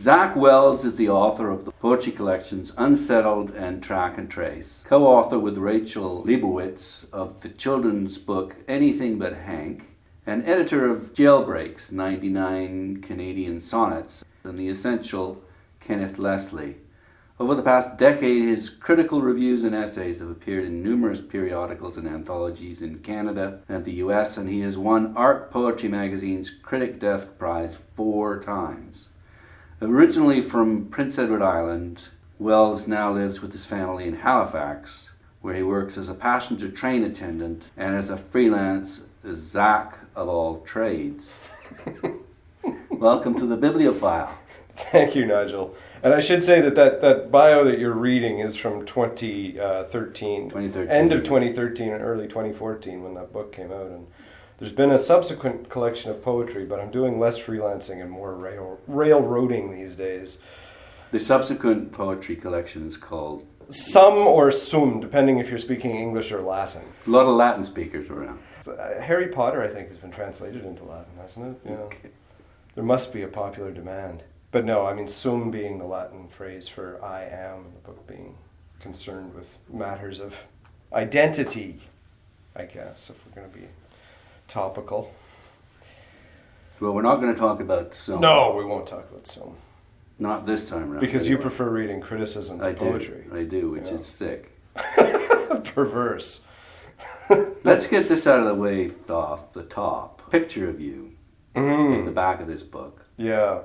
Zach Wells is the author of the poetry collections Unsettled and Track and Trace, co-author with Rachel Lebowitz of the children's book Anything But Hank, and editor of Jailbreaks, 99 Canadian Sonnets, and the Essential Kenneth Leslie. Over the past decade, his critical reviews and essays have appeared in numerous periodicals and anthologies in Canada and the US, and he has won Art Poetry Magazine's Critic Desk Prize 4 times. Originally from Prince Edward Island, Wells now lives with his family in Halifax, where he works as a passenger train attendant and as a freelance Zach of all trades. Welcome to the Bibliophile. Thank you, Nigel. And I should say that bio that you're reading is from 2013. End of 2013 and early 2014 when that book came out. And there's been a subsequent collection of poetry, but I'm doing less freelancing and more railroading these days. The subsequent poetry collection is called? Some or sum, depending if you're speaking English or Latin. A lot of Latin speakers around. Harry Potter, I think, has been translated into Latin, hasn't it? Yeah. Okay. There must be a popular demand. But no, I mean, sum being the Latin phrase for I am, and the book being concerned with matters of identity, I guess, if we're going to be topical. Well, we're not going to talk about sum. No, we won't talk about sum. Not this time around. Because you prefer reading criticism to poetry. I do, which is sick. Perverse. Let's get this out of the way off the top. Picture of you in the back of this book. Yeah.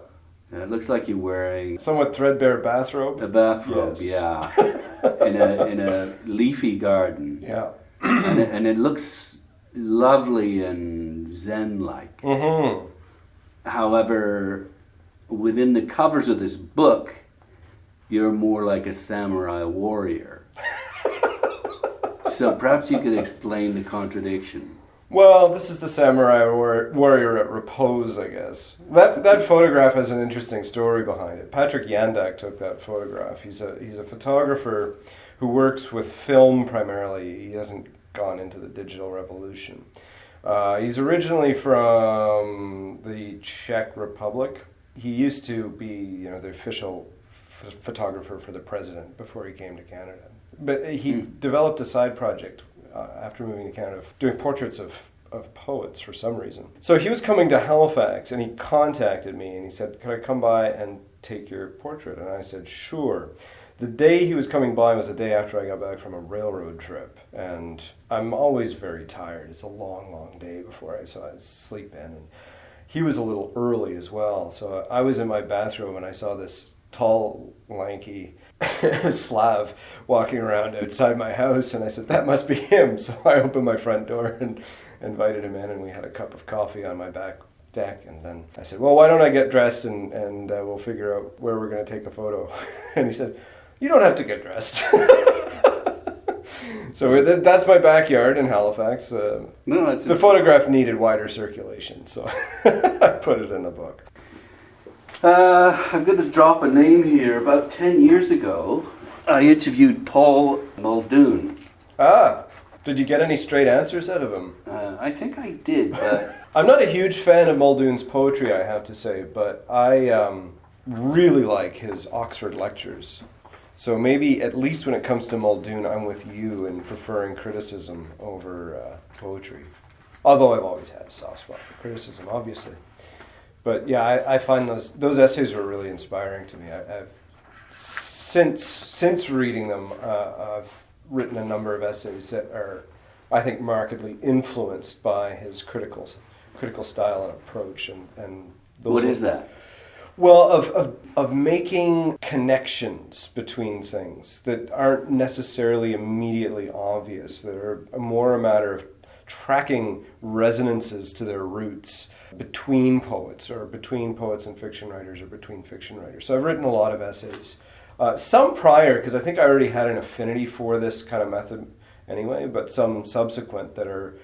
And it looks like you're wearing somewhat threadbare bathrobe. A bathrobe, yes. Yeah, in a leafy garden. Yeah, and it looks lovely and zen-like. Mm-hmm. However, within the covers of this book, you're more like a samurai warrior. So perhaps you could explain the contradiction. Well, this is the samurai warrior at repose, I guess. That photograph has an interesting story behind it. Patrick Yandak took that photograph. He's a photographer who works with film primarily. He hasn't gone into the digital revolution. He's originally from the Czech Republic. He used to be, the official photographer for the president before he came to Canada. But he developed a side project after moving to Canada, doing portraits of poets for some reason. So he was coming to Halifax, and he contacted me, and he said, could I come by and take your portrait? And I said, sure. The day he was coming by was the day after I got back from a railroad trip, and I'm always very tired. It's a long, long day before I sleep in, and he was a little early as well. So I was in my bathroom, and I saw this tall, lanky Slav walking around outside my house, and I said, that must be him. So I opened my front door and invited him in, and we had a cup of coffee on my back deck, and then I said, well, why don't I get dressed and we'll figure out where we're going to take a photo. And he said, you don't have to get dressed. So that's my backyard in Halifax. The photograph needed wider circulation, so I put it in the book. I'm going to drop a name here. About 10 years ago, I interviewed Paul Muldoon. Did you get any straight answers out of him? I think I did, but... I'm not a huge fan of Muldoon's poetry, I have to say, but I really like his Oxford lectures. So maybe, at least when it comes to Muldoon, I'm with you in preferring criticism over poetry. Although I've always had a soft spot for criticism, obviously. But yeah, I find those essays were really inspiring to me. I've since reading them, I've written a number of essays that are, I think, markedly influenced by his critical style and approach. And what is that? Well, of making connections between things that aren't necessarily immediately obvious, that are more a matter of tracking resonances to their roots between poets, or between poets and fiction writers, or between fiction writers. So I've written a lot of essays. Some prior, because I think I already had an affinity for this kind of method anyway, but some subsequent that are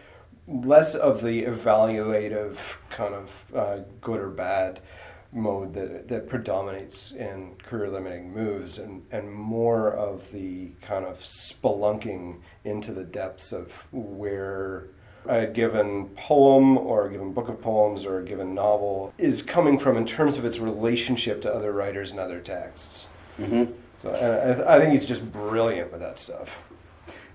less of the evaluative kind of good or bad mode that predominates in career-limiting moves, and more of the kind of spelunking into the depths of where a given poem or a given book of poems or a given novel is coming from in terms of its relationship to other writers and other texts. Mm-hmm. So and I think he's just brilliant with that stuff.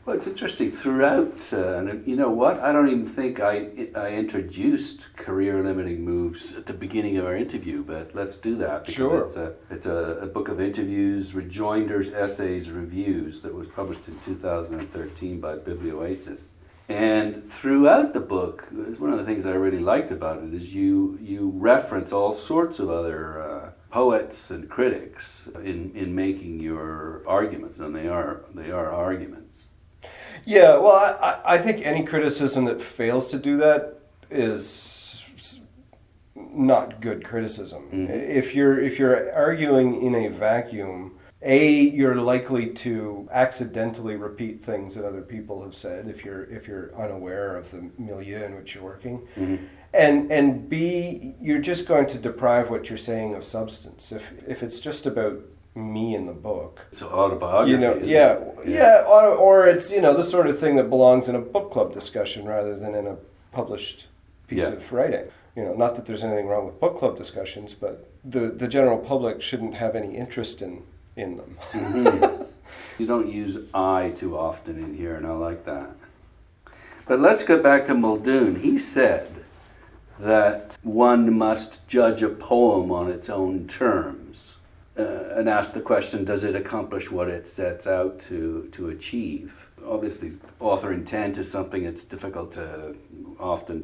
Well, it's interesting throughout, and you know what? I don't even think I introduced career-limiting moves at the beginning of our interview, but let's do that because it's a book of interviews, rejoinders, essays, reviews that was published in 2013 by Biblioasis. And throughout the book, one of the things I really liked about it is you reference all sorts of other poets and critics in making your arguments, and they are arguments. Yeah, well, I think any criticism that fails to do that is not good criticism. Mm-hmm. If you're arguing in a vacuum, you're likely to accidentally repeat things that other people have said if you're unaware of the milieu in which you're working. Mm-hmm. And B, you're just going to deprive what you're saying of substance. If it's just about me in the book. So autobiography. Or it's the sort of thing that belongs in a book club discussion rather than in a published piece of writing. Not that there's anything wrong with book club discussions, but the general public shouldn't have any interest in them. Mm-hmm. You don't use I too often in here, and I like that. But let's go back to Muldoon. He said that one must judge a poem on its own terms. And ask the question, does it accomplish what it sets out to achieve? Obviously, author intent is something that's difficult to comprehend.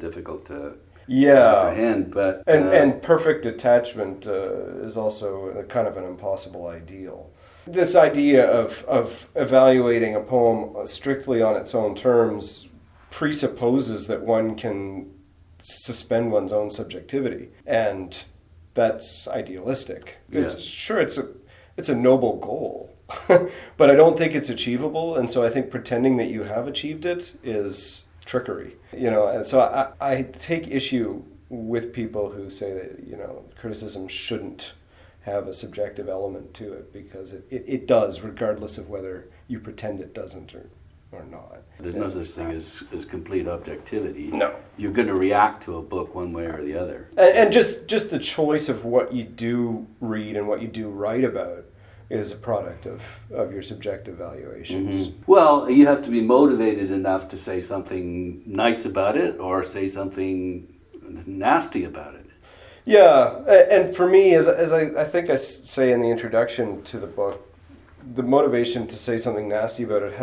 But and perfect attachment is also a kind of an impossible ideal. This idea of evaluating a poem strictly on its own terms presupposes that one can suspend one's own subjectivity, and that's idealistic. Yeah. It's a noble goal, but I don't think it's achievable, and so I think pretending that you have achieved it is trickery. And so I take issue with people who say that criticism shouldn't have a subjective element to it, because it does, regardless of whether you pretend it doesn't or not. There's no such thing as complete objectivity. No. You're going to react to a book one way or the other. And just the choice of what you do read and what you do write about is a product of your subjective valuations. Mm-hmm. Well, you have to be motivated enough to say something nice about it or say something nasty about it. Yeah, and for me, as I think I say in the introduction to the book, the motivation to say something nasty about it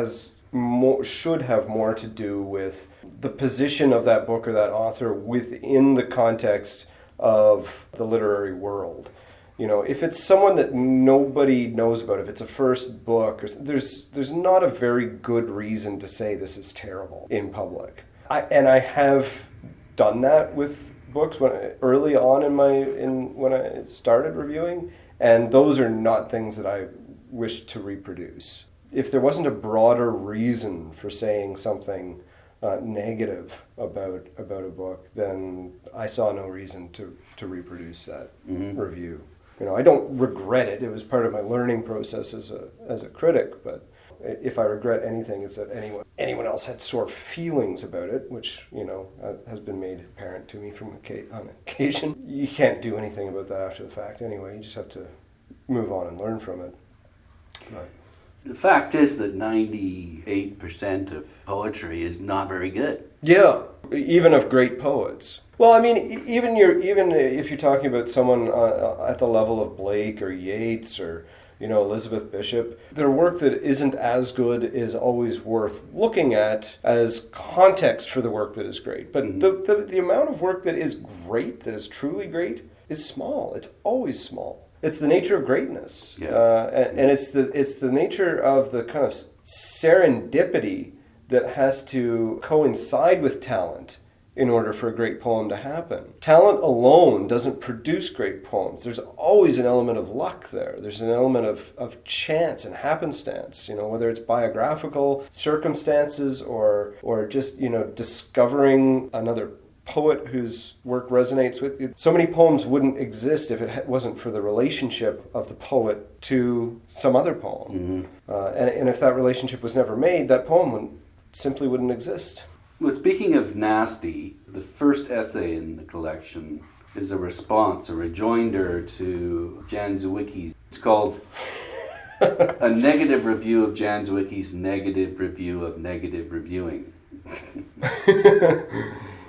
should have more to do with the position of that book or that author within the context of the literary world. If it's someone that nobody knows about, if it's a first book, there's not a very good reason to say this is terrible in public. I have done that with books early on when I started reviewing, and those are not things that I wish to reproduce. If there wasn't a broader reason for saying something negative about a book, then I saw no reason to reproduce that review. I don't regret it. It was part of my learning process as a critic, but if I regret anything, it's that anyone else had sore feelings about it, which has been made apparent to me on occasion. You can't do anything about that after the fact anyway. You just have to move on and learn from it. But the fact is that 98% of poetry is not very good. Yeah, even of great poets. Well, I mean, even if you're talking about someone at the level of Blake or Yeats or Elizabeth Bishop, their work that isn't as good is always worth looking at as context for the work that is great. But the amount of work that is great, that is truly great, is small. It's always small. It's the nature of greatness, and it's the nature of the kind of serendipity that has to coincide with talent in order for a great poem to happen. Talent alone doesn't produce great poems. There's always an element of luck there. There's an element of chance and happenstance, whether it's biographical circumstances or just, discovering another poet whose work resonates with you. So many poems wouldn't exist if it wasn't for the relationship of the poet to some other poem. Mm-hmm. And if that relationship was never made, that poem simply wouldn't exist. Well, speaking of nasty, the first essay in the collection is a response, a rejoinder to Jan Zwicky. It's called A Negative Review of Jan Zwicky's Negative Review of Negative Reviewing.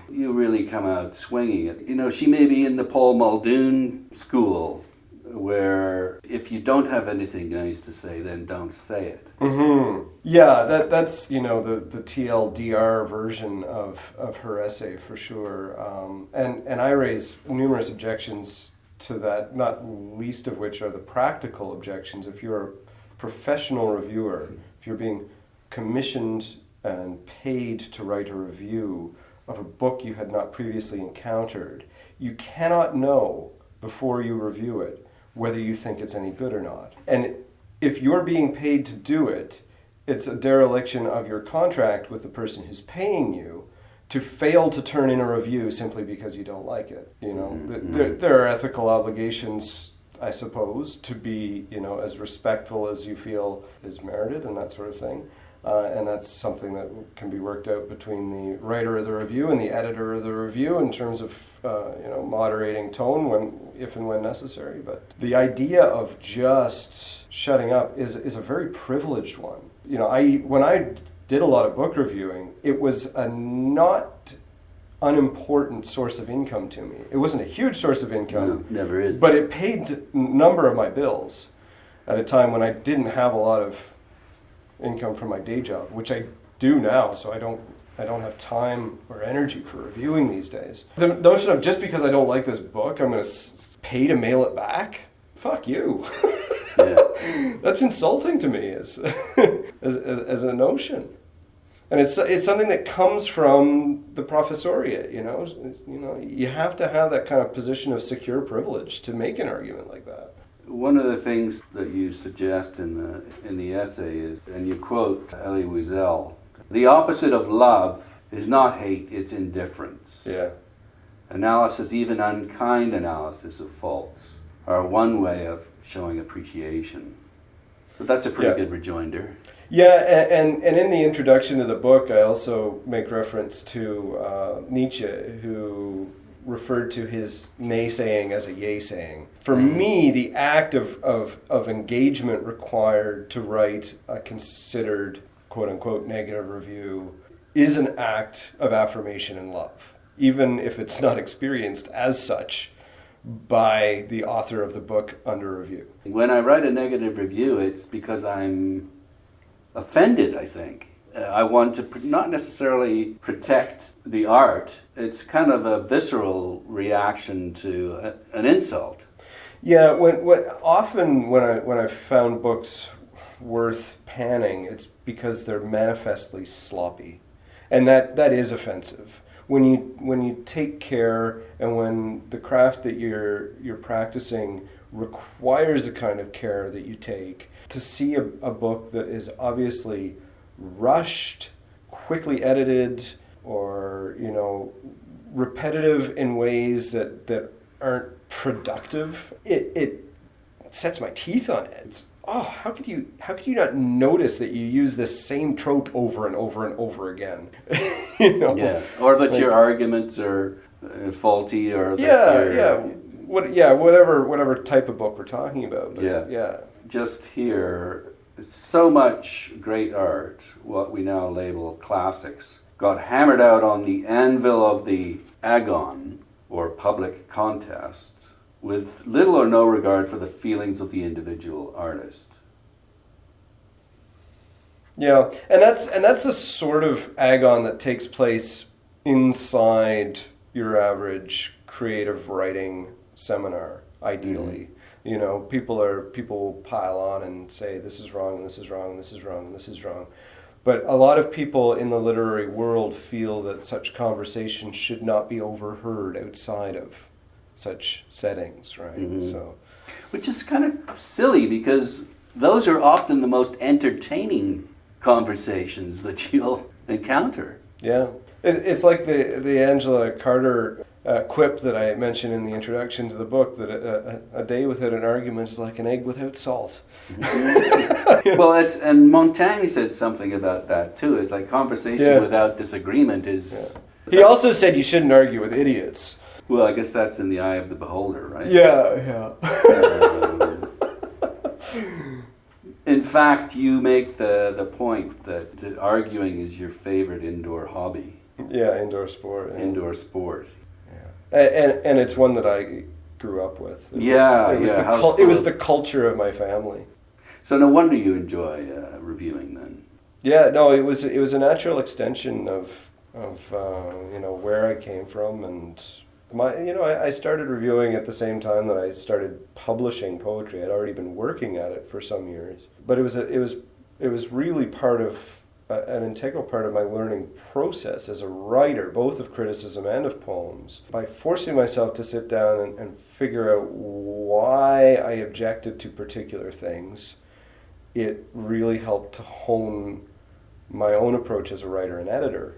You really come out swinging it. You know, she may be in the Paul Muldoon school, where if you don't have anything nice to say, then don't say it. Mm-hmm. Yeah, that's the TLDR version of her essay for sure. And I raise numerous objections to that, not least of which are the practical objections. If you're a professional reviewer, if you're being commissioned and paid to write a review of a book you had not previously encountered, you cannot know before you review it whether you think it's any good or not. And if you're being paid to do it, it's a dereliction of your contract with the person who's paying you to fail to turn in a review simply because you don't like it. You know, there are ethical obligations, I suppose, to be, as respectful as you feel is merited and that sort of thing. And that's something that can be worked out between the writer of the review and the editor of the review in terms of moderating tone if and when necessary. But the idea of just shutting up is a very privileged one. When I did a lot of book reviewing, it was a not unimportant source of income to me. It wasn't a huge source of income. No, never is. But it paid a number of my bills at a time when I didn't have a lot of income from my day job, which I do now, so I don't have time or energy for reviewing these days. The notion of just because I don't like this book, I'm going to pay to mail it back? Fuck you. Yeah. That's insulting to me as a notion. And it's something that comes from the professoriate, you have to have that kind of position of secure privilege to make an argument like that. One of the things that you suggest in the essay is, and you quote Elie Wiesel, the opposite of love is not hate, it's indifference. Yeah. Analysis, even unkind analysis of faults, are one way of showing appreciation. But that's a pretty good rejoinder. Yeah, and in the introduction to the book, I also make reference to Nietzsche, who referred to his naysaying as a yay-saying. For me, the act of engagement required to write a considered, quote-unquote, negative review is an act of affirmation and love, even if it's not experienced as such by the author of the book under review. When I write a negative review, it's because I'm offended, I think. I want to not necessarily protect the art. It's kind of a visceral reaction to an insult. Yeah, often when I found books worth panning, it's because they're manifestly sloppy, and that is offensive. When you take care, and when the craft that you're practicing requires the kind of care that you take, to see a book that is obviously rushed, quickly edited, or repetitive in ways that aren't productive, it sets my teeth on it. It's, how could you not notice that you use this same trope over and over and over again? Yeah, or that your arguments are faulty, or that whatever type of book we're talking about. But just here, so much great art, what we now label classics, got hammered out on the anvil of the agon, or public contest, with little or no regard for the feelings of the individual artist. Yeah, and that's a sort of agon that takes place inside your average creative writing seminar, ideally. Mm-hmm. People pile on and say this is wrong, and this is wrong, and this is wrong, and this is wrong. But a lot of people in the literary world feel that such conversation should not be overheard outside of such settings, right? Mm-hmm. So, which is kind of silly, because those are often the most entertaining conversations that you'll encounter. Yeah. It's like the Angela Carter quip that I mentioned in the introduction to the book, that a day without an argument is like an egg without salt. Well, and Montaigne said something about that too. It's like conversation without disagreement is... Yeah. He also said you shouldn't argue with idiots. Well, I guess that's in the eye of the beholder, right? Yeah. In fact, you make the point that arguing is your favorite indoor hobby. Yeah, indoor sport. Yeah. Indoor sport. Yeah. And it's one that I grew up with. It was the culture of my family. So no wonder you enjoy reviewing then. Yeah, no, it was a natural extension of where I came from, and I started reviewing at the same time that I started publishing poetry. I'd already been working at it for some years, but it was really part of an integral part of my learning process as a writer, both of criticism and of poems. By forcing myself to sit down and figure out why I objected to particular things, it really helped to hone my own approach as a writer and editor.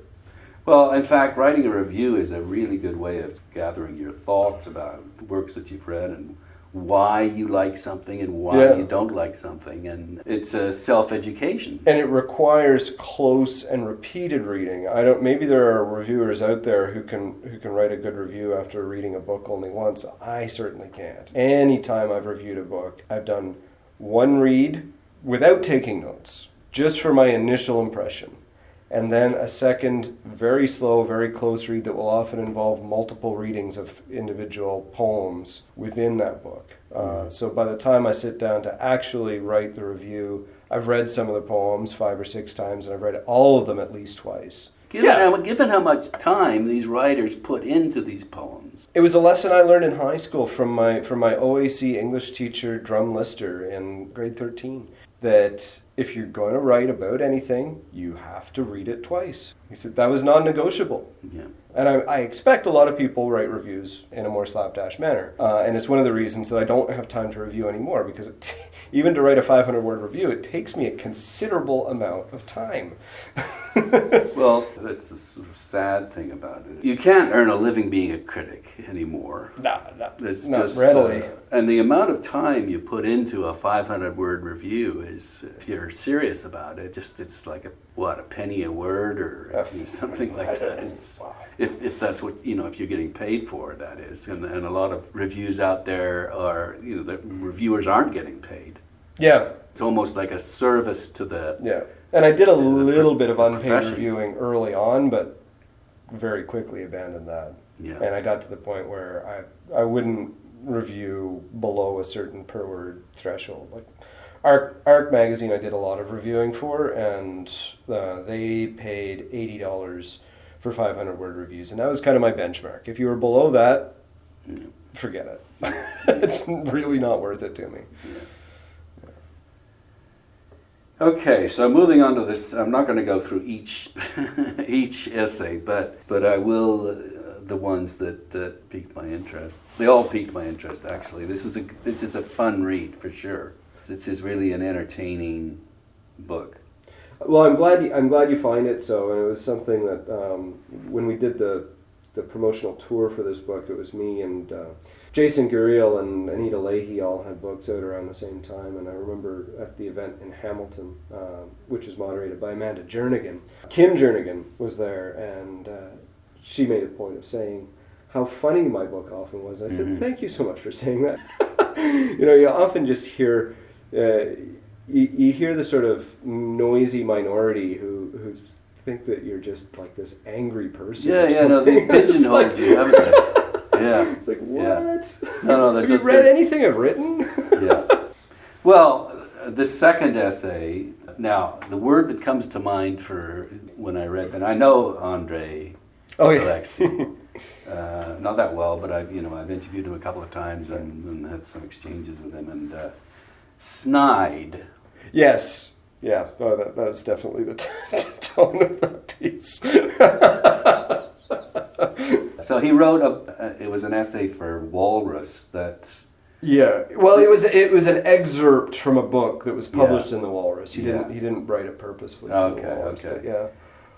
Well, in fact, writing a review is a really good way of gathering your thoughts about works that you've read and why you like something and why you don't like something. And it's a self-education. And it requires close and repeated reading. Maybe there are reviewers out there who can write a good review after reading a book only once. I certainly can't. Anytime I've reviewed a book, I've done one read without taking notes, just for my initial impression. And then a second, very slow, very close read that will often involve multiple readings of individual poems within that book. So by the time I sit down to actually write the review, I've read some of the poems 5 or 6 times, and I've read all of them at least twice. Given how much time these writers put into these poems. It was a lesson I learned in high school from my OAC English teacher, Drum Lister, in grade 13. That if you're going to write about anything, you have to read it twice. He said that was non-negotiable. Yeah. And I expect a lot of people write reviews in a more slapdash manner. And it's one of the reasons that I don't have time to review anymore, because even to write a 500-word review, it takes me a considerable amount of time. Well, that's the sort of sad thing about it. You can't earn a living being a critic anymore. No, it's not just readily. And the amount of time you put into a 500-word review is, if you're serious about it, it's like a penny a word or something like that. It's, if that's what, if you're getting paid for it, that is. And a lot of reviews out there are, the reviewers aren't getting paid. Yeah. It's almost like a service to the... Yeah. And I did a little bit of unpaid reviewing early on, but very quickly abandoned that. Yeah. And I got to the point where I wouldn't review below a certain per word threshold. Like Arc magazine I did a lot of reviewing for, and they paid $80 for 500-word reviews, and that was kind of my benchmark. If you were below that, forget it. It's really not worth it to me. Yeah. Okay, so moving on to this, I'm not going to go through each essay, but I will the ones that piqued my interest. They all piqued my interest, actually. This is a fun read for sure. This is really an entertaining book. Well, I'm glad you find it so, and it was something that when we did the promotional tour for this book, it was me and Jason Guriel and Anita Leahy all had books out around the same time, and I remember at the event in Hamilton, which was moderated by Amanda Jernigan, Kim Jernigan was there, and she made a point of saying how funny my book often was. I said, thank you so much for saying that. You often just hear, you hear the sort of noisy minority who think that you're just like this angry person. They pigeonholed you, haven't they? Yeah. It's like, what? Yeah. No, have you read anything I've written? Yeah. Well, the second essay, now, the word that comes to mind for when I read, and I know Andre Alexis, not that well, but I've interviewed him a couple of times and had some exchanges with him, and snide. Yes. Yeah, that's definitely the tone of that piece. So he wrote it was an essay for Walrus that... Yeah, well, it was an excerpt from a book that was published in the Walrus. He didn't write it purposefully for the Walrus. Okay. But yeah.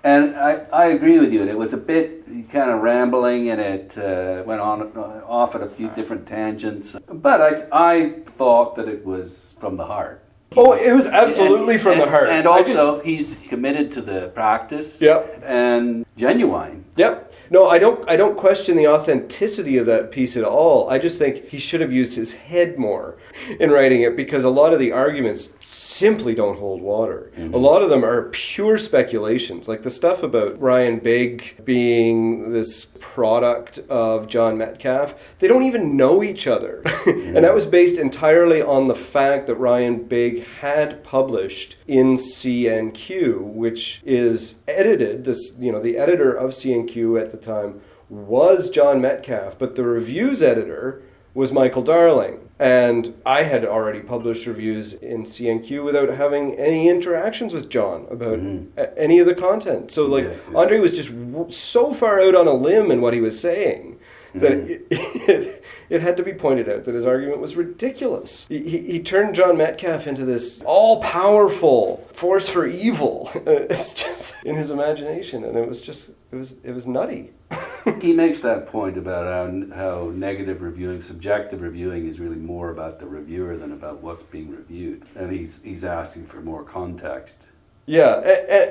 And I agree with you. It was a bit kind of rambling, and it went on off at a few different tangents. But I thought that it was from the heart. It was absolutely from the heart. And also, he's committed to the practice. Yep. And genuine. Yep. No, I don't question the authenticity of that piece at all. I just think he should have used his head more in writing it, because a lot of the arguments simply don't hold water. Mm-hmm. A lot of them are pure speculations, like the stuff about Ryan Big being this product of John Metcalf. They don't even know each other. Mm-hmm. And that was based entirely on the fact that Ryan Big had published in CNQ, which is edited. The editor of CNQ at the time was John Metcalf, but the reviews editor was Michael Darling. And I had already published reviews in CNQ without having any interactions with John about any of the content. So Andre was just so far out on a limb in what he was saying that it had to be pointed out that his argument was ridiculous. He turned John Metcalf into this all-powerful force for evil. It's just in his imagination, and it was nutty. He makes that point about how negative reviewing, subjective reviewing, is really more about the reviewer than about what's being reviewed. And he's asking for more context. Yeah,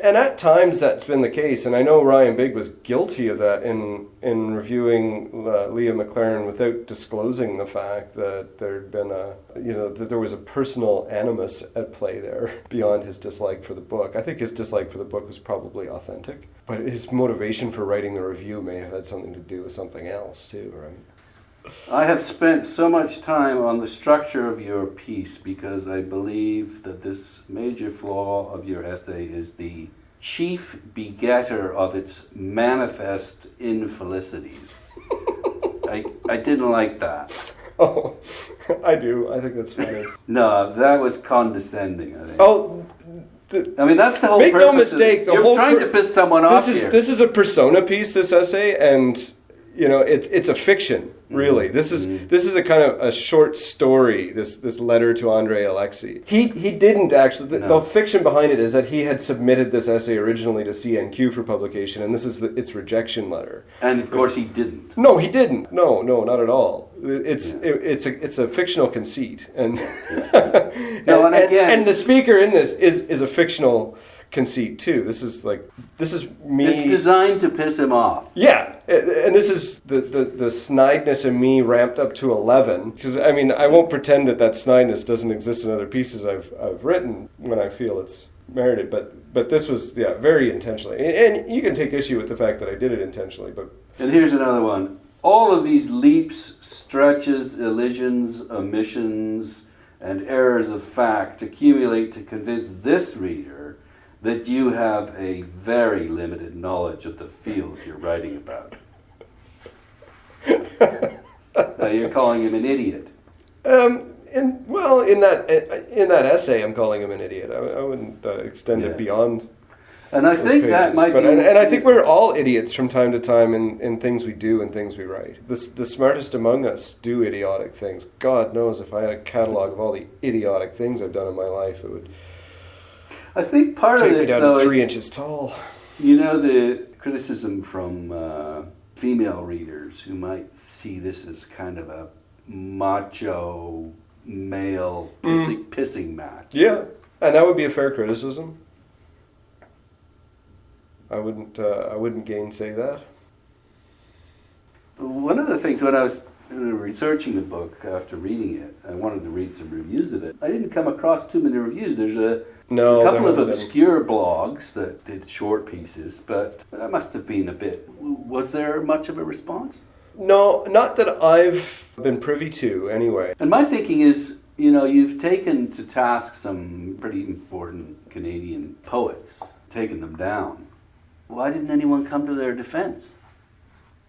and at times that's been the case, and I know Ryan Big was guilty of that in reviewing Leah McLaren without disclosing the fact that there'd been that there was a personal animus at play there beyond his dislike for the book. I think his dislike for the book was probably authentic, but his motivation for writing the review may have had something to do with something else too, right? I have spent so much time on the structure of your piece because I believe that this major flaw of your essay is the chief begetter of its manifest infelicities. I didn't like that. Oh, I do. I think that's funny. No, that was condescending, I think. Oh, that's the whole make purpose. No mistake. You're trying to piss someone off here. This is a persona piece, this essay, and it's a fiction. Really, this is a kind of a short story. This letter to Andre Alexis. He didn't actually. The fiction behind it is that he had submitted this essay originally to CNQ for publication, and this is its rejection letter. And of course, he didn't. No, he didn't. No, not at all. It's a fictional conceit, and and the speaker in this is a fictional conceit too. This is me. It's designed to piss him off. Yeah, and this is the snideness in me ramped up to 11. Because I won't pretend that snideness doesn't exist in other pieces I've written when I feel it's merited. But this was very intentionally, and you can take issue with the fact that I did it intentionally. And here's another one. All of these leaps, stretches, elisions, omissions, and errors of fact accumulate to convince this reader that you have a very limited knowledge of the field you're writing about. You're calling him an idiot. In that essay, I'm calling him an idiot. I wouldn't extend it beyond. And I think that might be. And I think we're all idiots from time to time in things we do and things we write. The smartest among us do idiotic things. God knows if I had a catalog of all the idiotic things I've done in my life, it would. I think part of this, though, is 3 inches tall. The criticism from female readers who might see this as kind of a macho male pissing match. Yeah, and that would be a fair criticism. I wouldn't gainsay that. One of the things when I was researching the book after reading it, I wanted to read some reviews of it. I didn't come across too many reviews. There's a couple of obscure blogs that did short pieces, but that must have been a bit. Was there much of a response? No, not that I've been privy to, anyway. And my thinking is, you've taken to task some pretty important Canadian poets, taken them down. Why didn't anyone come to their defense?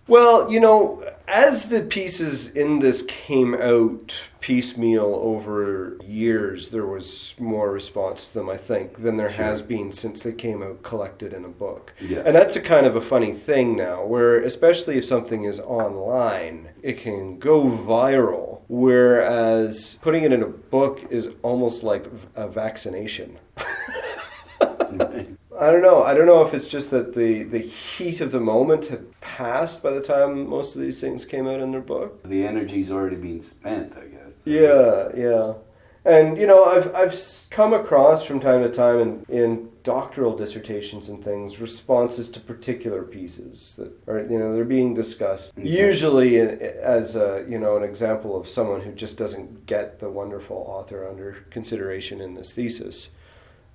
Well, as the pieces in this came out piecemeal over years, there was more response to them, I think, than there has been since they came out collected in a book. Yeah. And that's a kind of a funny thing now, where especially if something is online, it can go viral, whereas putting it in a book is almost like a vaccination. I don't know. I don't know if it's just that the heat of the moment had passed by the time most of these things came out in their book. The energy's already been spent, I guess. Yeah. And, you know, I've come across from time to time in doctoral dissertations and things, responses to particular pieces that are, you know, they're being discussed. Okay. Usually as an example of someone who just doesn't get the wonderful author under consideration in this thesis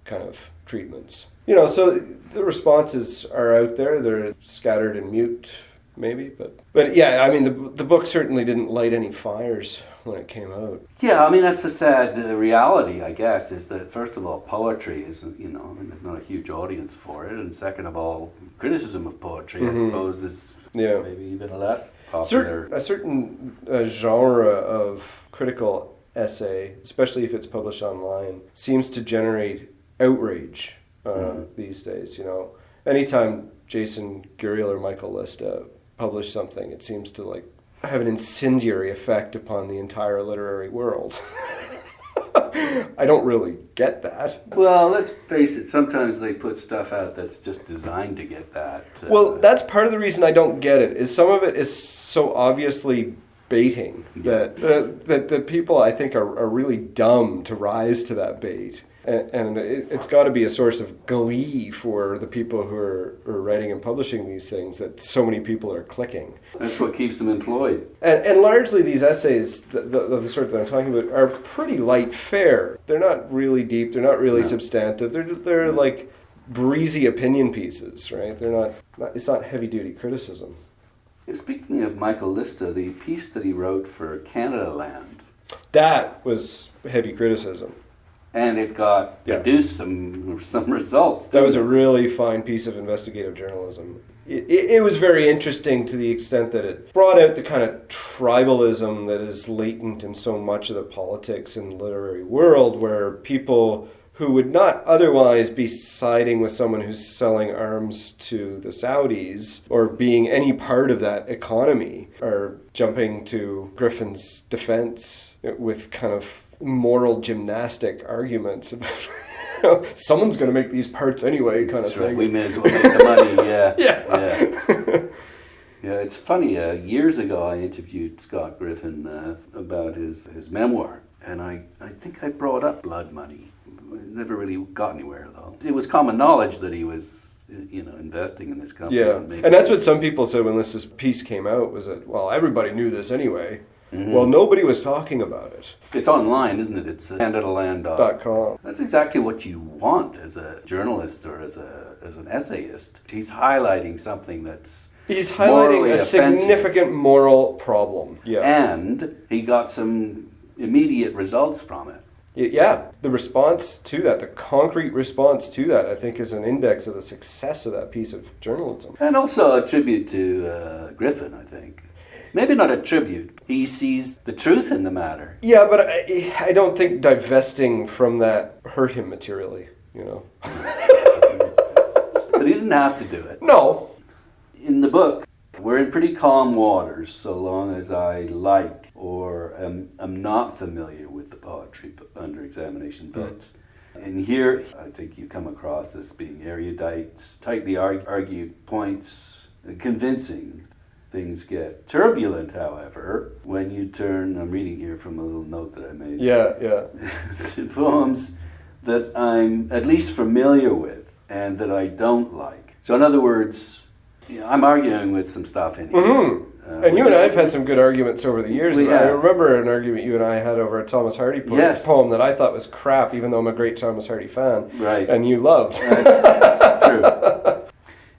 kind of treatments. You know, so the responses are out there. They're scattered and mute, maybe. But yeah, I mean, the book certainly didn't light any fires when it came out. Yeah, I mean, that's the sad reality, I guess, is that, first of all, poetry isn't, you know, I mean, there's not a huge audience for it. And second of all, criticism of poetry, I suppose, is maybe even less popular. A certain genre of critical essay, especially if it's published online, seems to generate outrage these days, you know. Anytime Jason Guriel or Michael Lista publish something, it seems to like have an incendiary effect upon the entire literary world. I don't really get that. Well, let's face it, sometimes they put stuff out that's just designed to get that. Well, that's part of the reason I don't get it, is some of it is so obviously baiting that people, I think, are really dumb to rise to that bait. And it's got to be a source of glee for the people who are writing and publishing these things that so many people are clicking. That's what keeps them employed. And largely these essays, the sort that I'm talking about, are pretty light fare. They're not really deep. They're not really substantive. They're like breezy opinion pieces, right? They're not. It's not heavy duty criticism. Speaking of Michael Lista, the piece that he wrote for Canada Land, that was heavy criticism. And it produced some results. That was a really fine piece of investigative journalism. It was very interesting to the extent that it brought out the kind of tribalism that is latent in so much of the politics and literary world, where people who would not otherwise be siding with someone who's selling arms to the Saudis or being any part of that economy are jumping to Griffin's defense with kind of moral gymnastic arguments about, you know, someone's going to make these parts anyway, kind of thing. Right. We may as well make the money. Yeah, it's funny. Years ago, I interviewed Scott Griffin about his memoir, and I think I brought up blood money. Never really got anywhere, though. It was common knowledge that he was, you know, investing in this company. Yeah, and that's what some people said when this piece came out, was that, well, everybody knew this anyway. Mm-hmm. Well, nobody was talking about it. It's online, isn't it? It's CanadaLand.com. That's exactly what you want as a journalist or as an essayist. He's highlighting something that's a significant moral problem. Yeah. And he got some immediate results from it. Yeah, the response to that, the concrete response to that, I think is an index of the success of that piece of journalism. And also a tribute to Griffin, I think. Maybe not a tribute. He sees the truth in the matter. Yeah, but I don't think divesting from that hurt him materially, you know. But he didn't have to do it. No. In the book, we're in pretty calm waters so long as I like or am not familiar with the poetry under examination. But in here, I think you come across as being erudite, tightly argued points, convincing. Things get turbulent, however, when you turn, I'm reading here from a little note that I made. Yeah. To poems that I'm at least familiar with and that I don't like. So in other words, I'm arguing with some stuff in here. Mm-hmm. And you and I have had some good arguments over the years. I remember an argument you and I had over a Thomas Hardy poem that I thought was crap, even though I'm a great Thomas Hardy fan. Right. And you loved. That's true.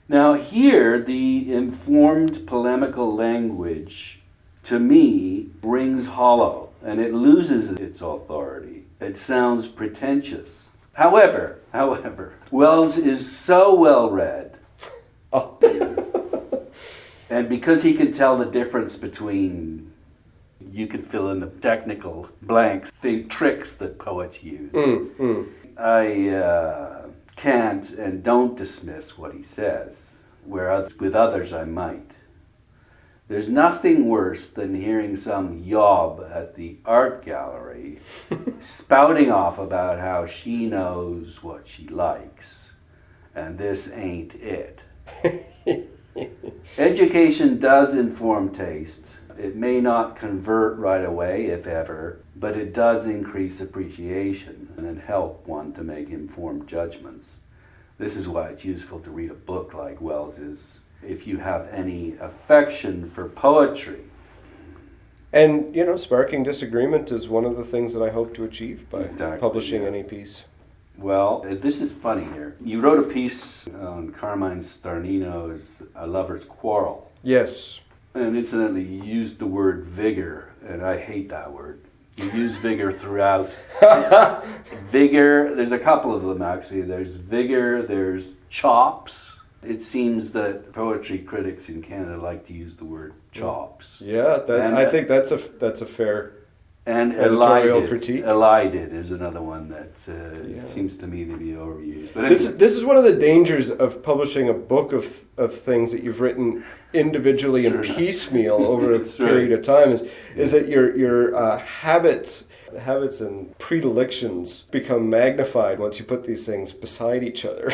Now here, the informed polemical language, to me, rings hollow, and it loses its authority. It sounds pretentious. However, Wells is so well-read, and because he can tell the difference between, you can fill in the technical blanks, the tricks that poets use. I can't and don't dismiss what he says, whereas with others I might. There's nothing worse than hearing some yob at the art gallery spouting off about how she knows what she likes and this ain't it. Education does inform taste. It may not convert right away, if ever, but it does increase appreciation and help one to make informed judgments. This is why it's useful to read a book like Wells's if you have any affection for poetry. And, sparking disagreement is one of the things that I hope to achieve by publishing any piece. Well, this is funny here. You wrote a piece on Carmine Starnino's A Lover's Quarrel. Yes. And incidentally, you used the word vigor, and I hate that word. You use vigor throughout. Vigor, there's a couple of them actually. There's vigor, there's chops. It seems that poetry critics in Canada like to use the word chops. Yeah, I think that's a fair and editorial critique. Elided is another one that seems to me to be overused. But this is one of the dangers of publishing a book of things that you've written individually and piecemeal over a period of time is that your habits and predilections become magnified once you put these things beside each other.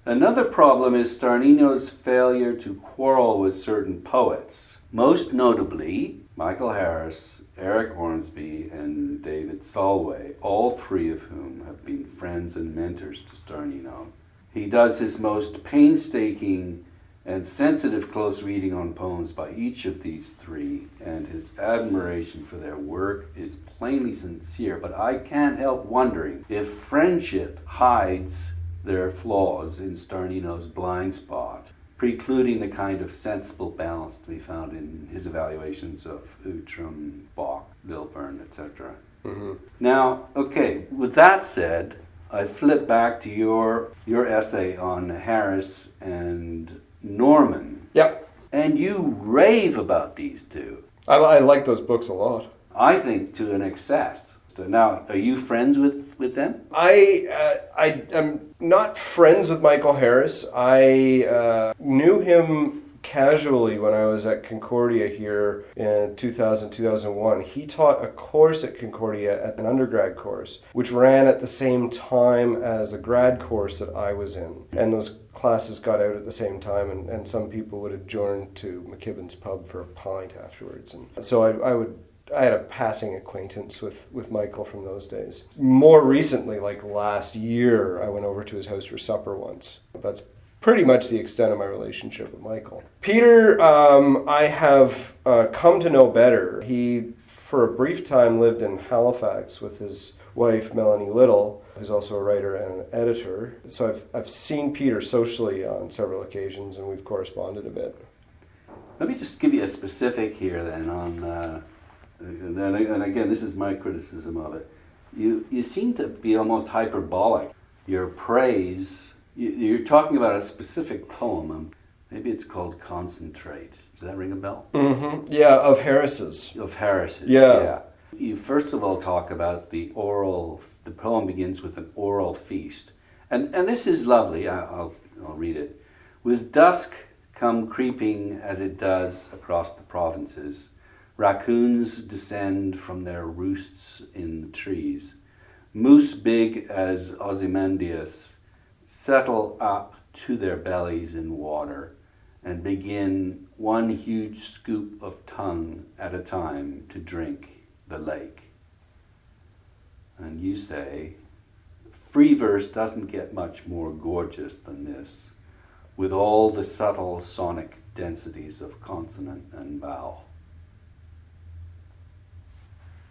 Another problem is Starnino's failure to quarrel with certain poets, most notably Michael Harris, Eric Hornsby, and David Solway, all three of whom have been friends and mentors to Starnino. He does his most painstaking and sensitive close reading on poems by each of these three, and his admiration for their work is plainly sincere, but I can't help wondering if friendship hides their flaws in Starnino's blind spot, precluding the kind of sensible balance to be found in his evaluations of Outram, Bach, Lilburn, etc. Mm-hmm. Now, okay, with that said, I flip back to your essay on Harris and Norman. Yep. And you rave about these two. I like those books a lot. I think to an excess. Now, are you friends with them? I am not friends with Michael Harris. I knew him casually when I was at Concordia here in 2000-2001. He taught a course at Concordia, an undergrad course, which ran at the same time as the grad course that I was in. And those classes got out at the same time, and some people would adjourn to McKibben's pub for a pint afterwards. And so I had a passing acquaintance with Michael from those days. More recently, like last year, I went over to his house for supper once. That's pretty much the extent of my relationship with Michael. Peter, I have come to know better. He, for a brief time, lived in Halifax with his wife, Melanie Little, who's also a writer and an editor. So I've seen Peter socially on several occasions, and we've corresponded a bit. Let me just give you a specific here then on... And again, this is my criticism of it. You seem to be almost hyperbolic. Your praise, you're talking about a specific poem. Maybe it's called Concentrate. Does that ring a bell? Mm-hmm. Yeah, of Harris's. Of Harris's, yeah. You first of all talk about the poem begins with an oral feast. And this is lovely, I'll read it. With dusk come creeping as it does across the provinces, raccoons descend from their roosts in the trees. Moose big as Ozymandias settle up to their bellies in water and begin one huge scoop of tongue at a time to drink the lake. And you say, free verse doesn't get much more gorgeous than this, with all the subtle sonic densities of consonant and vowel.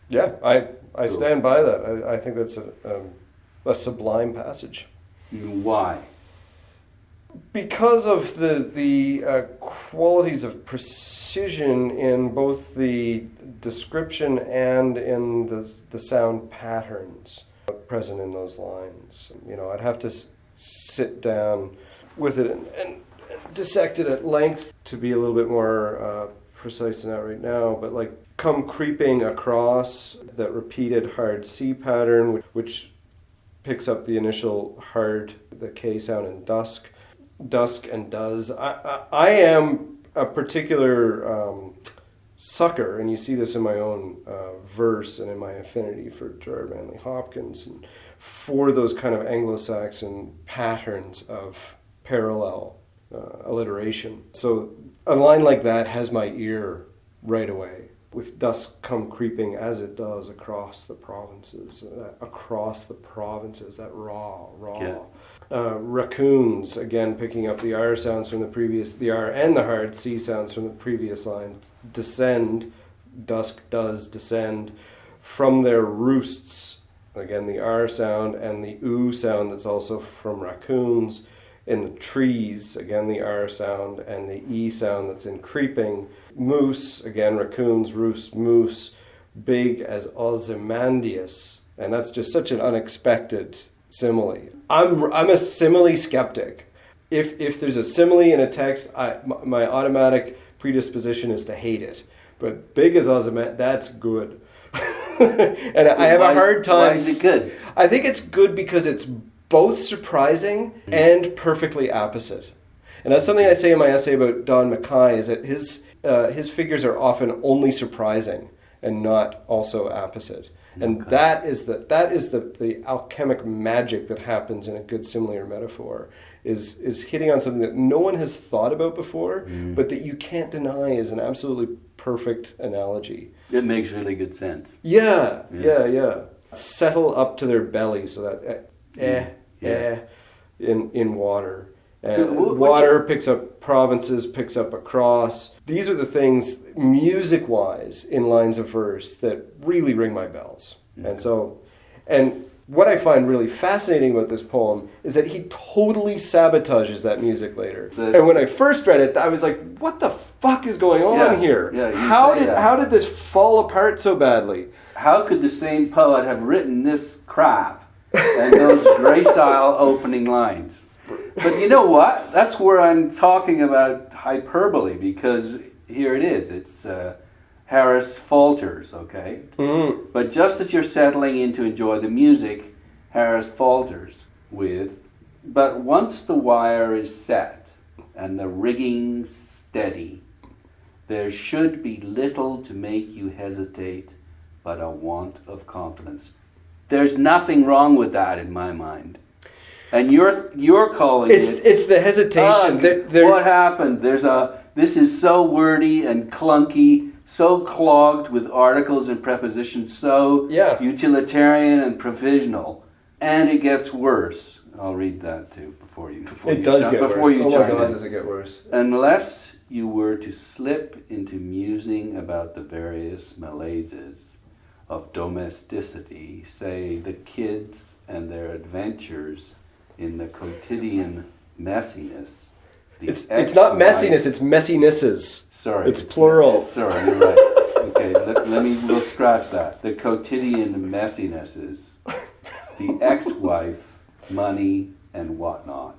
Yeah, I stand by that. I think that's a sublime passage. Why? Because of the qualities of precision in both the description and in the sound patterns present in those lines. I'd have to sit down with it and dissect it at length to be a little bit more precise than that right now, but like come creeping across that repeated hard C pattern, which picks up the initial hard, the K sound in dusk and does. I am a particular sucker, and you see this in my own verse and in my affinity for Gerard Manley Hopkins, and for those kind of Anglo-Saxon patterns of parallel alliteration. So a line like that has my ear right away. With dusk come creeping as it does across the provinces, that raw. Yeah. Raccoons, again picking up the R sounds from the previous, the R and the hard C sounds from the previous line. Descend, dusk does descend from their roosts. Again, the R sound and the oo sound that's also from raccoons. In the trees, again, the R sound and the E sound that's in creeping. Moose, again, raccoons, roost, moose, big as Ozymandias. And that's just such an unexpected simile. I'm a simile skeptic. If there's a simile in a text, my automatic predisposition is to hate it. But big as Ozymandias, that's good. And I have a hard time. Why is it good? I think it's good because it's both surprising and perfectly apposite. And that's something I say in my essay about Don Mackay, is that his figures are often only surprising and not also apposite. And that is the alchemic magic that happens in a good simile or metaphor, is hitting on something that no one has thought about before, but that you can't deny is an absolutely perfect analogy. It makes really good sense. Yeah. Settle up to their belly, so that in water. And so water picks up provinces, picks up across. These are the things, music-wise, in lines of verse that really ring my bells. And what I find really fascinating about this poem is that he totally sabotages that music later. And when I first read it, I was like, what the fuck is going on here? Yeah, how did this fall apart so badly? How could the same poet have written this crap and those gracile opening lines? But you know what? That's where I'm talking about hyperbole, because here it is. It's Harris falters, okay? Mm-hmm. But just as you're settling in to enjoy the music, Harris falters with, but once the wire is set and the rigging steady, there should be little to make you hesitate but a want of confidence. There's nothing wrong with that in my mind. And you're calling it's the hesitation. What happened? This is so wordy and clunky, so clogged with articles and prepositions, so utilitarian and provisional, and it gets worse. I'll read that too before you does get worse. Oh my God, does it get worse? Unless you were to slip into musing about the various malaises of domesticity, say the kids and their adventures in the quotidian messiness. It's not messiness, it's messinesses. Sorry. It's plural. Sorry, you're right. Okay, we'll scratch that. The quotidian messinesses, the ex-wife, money, and whatnot.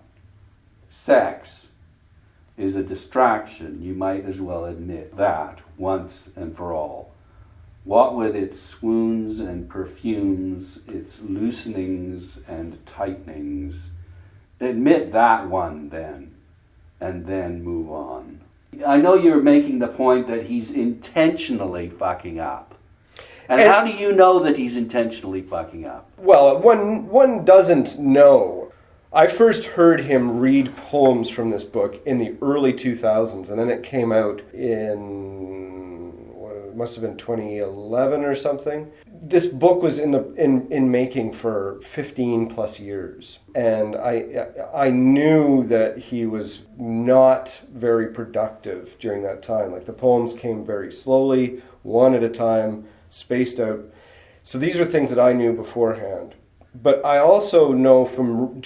Sex is a distraction, you might as well admit that once and for all. What with its swoons and perfumes, its loosenings and tightenings. Admit that one then, and then move on. I know you're making the point that he's intentionally fucking up. And how do you know that he's intentionally fucking up? Well, one doesn't know. I first heard him read poems from this book in the early 2000s, and then it came out it must have been 2011 or something. This book was in making for 15 plus years, and I knew that he was not very productive during that time. Like, the poems came very slowly, one at a time, spaced out. So these are things that I knew beforehand. But I also know from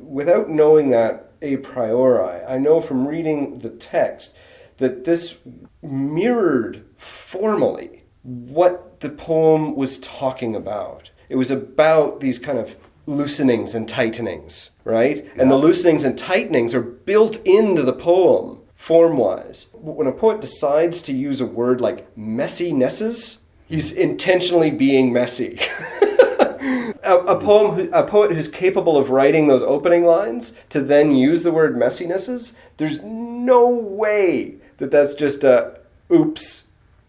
without knowing that a priori, I know from reading the text that this mirrored formally what the poem was talking about. It was about these kind of loosenings and tightenings, right? Yeah. And the loosenings and tightenings are built into the poem, form-wise. When a poet decides to use a word like messinesses, he's intentionally being messy. A poet who's capable of writing those opening lines to then use the word messinesses, there's no way that that's just a oops,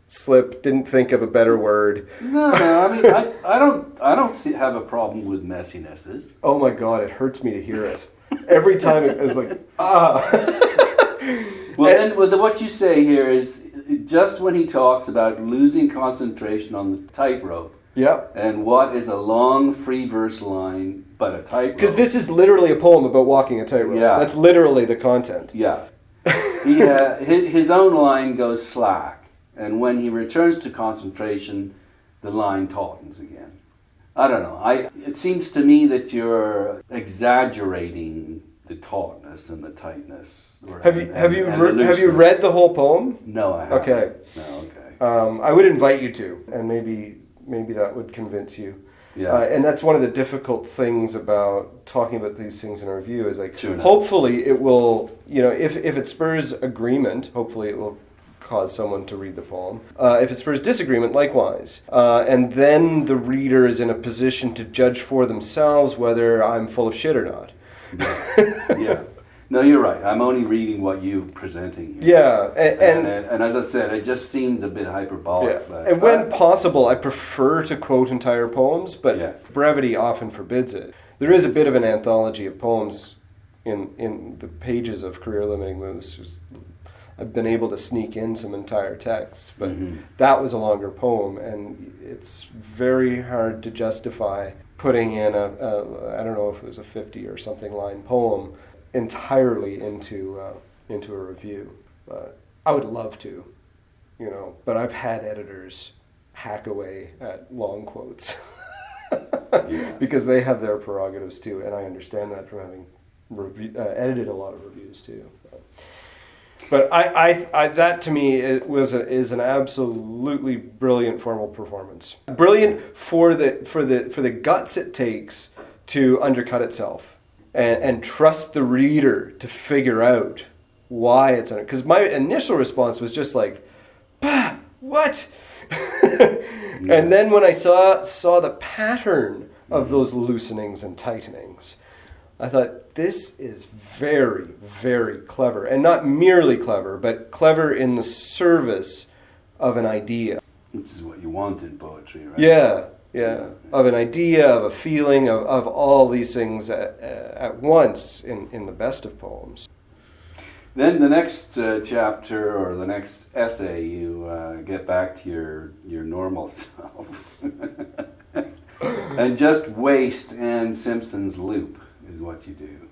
slip, didn't think of a better word. No, I mean, I don't have a problem with messinesses. Oh my God, it hurts me to hear it. Every time it was like, Well, then what you say here is just when he talks about losing concentration on the tightrope. Yep. And what is a long free verse line but a tightrope? Because this is literally a poem about walking a tightrope. Yeah. That's literally the content. Yeah. His own line goes slack, and when he returns to concentration, the line tautens again. I don't know. It seems to me that you're exaggerating the tautness and the tightness. Have you read the whole poem? No, I haven't. Okay. No, okay. I would invite you to, and maybe that would convince you. Yeah. And that's one of the difficult things about talking about these things in a review is like, Sure. hopefully it will, if it spurs agreement, hopefully it will cause someone to read the poem. If it spurs disagreement, likewise. And then the reader is in a position to judge for themselves whether I'm full of shit or not. Yeah. No, you're right. I'm only reading what you're presenting here. Yeah. And as I said, it just seems a bit hyperbolic. Yeah. But, and when possible, I prefer to quote entire poems, but Yeah. brevity often forbids it. There is a bit of an anthology of poems in the pages of Career Limiting Moves. I've been able to sneak in some entire texts, but that was a longer poem, and it's very hard to justify putting in I don't know if it was a 50 or something line poem entirely into a review. But I would love to, but I've had editors hack away at long quotes because they have their prerogatives too, and I understand that from having edited a lot of reviews too. But I that to me is an absolutely brilliant formal performance. Brilliant for the guts it takes to undercut itself and trust the reader to figure out why it's on it. Because my initial response was just like, bah, what? And then when I saw the pattern of those loosenings and tightenings, I thought, this is very, very clever. And not merely clever, but clever in the service of an idea. Which is what you want in poetry, right? Yeah. Of an idea, of a feeling, of all these things at once in the best of poems. Then the next chapter or the next essay, you get back to your normal self. And just waste Anne Simpson's loop is what you do.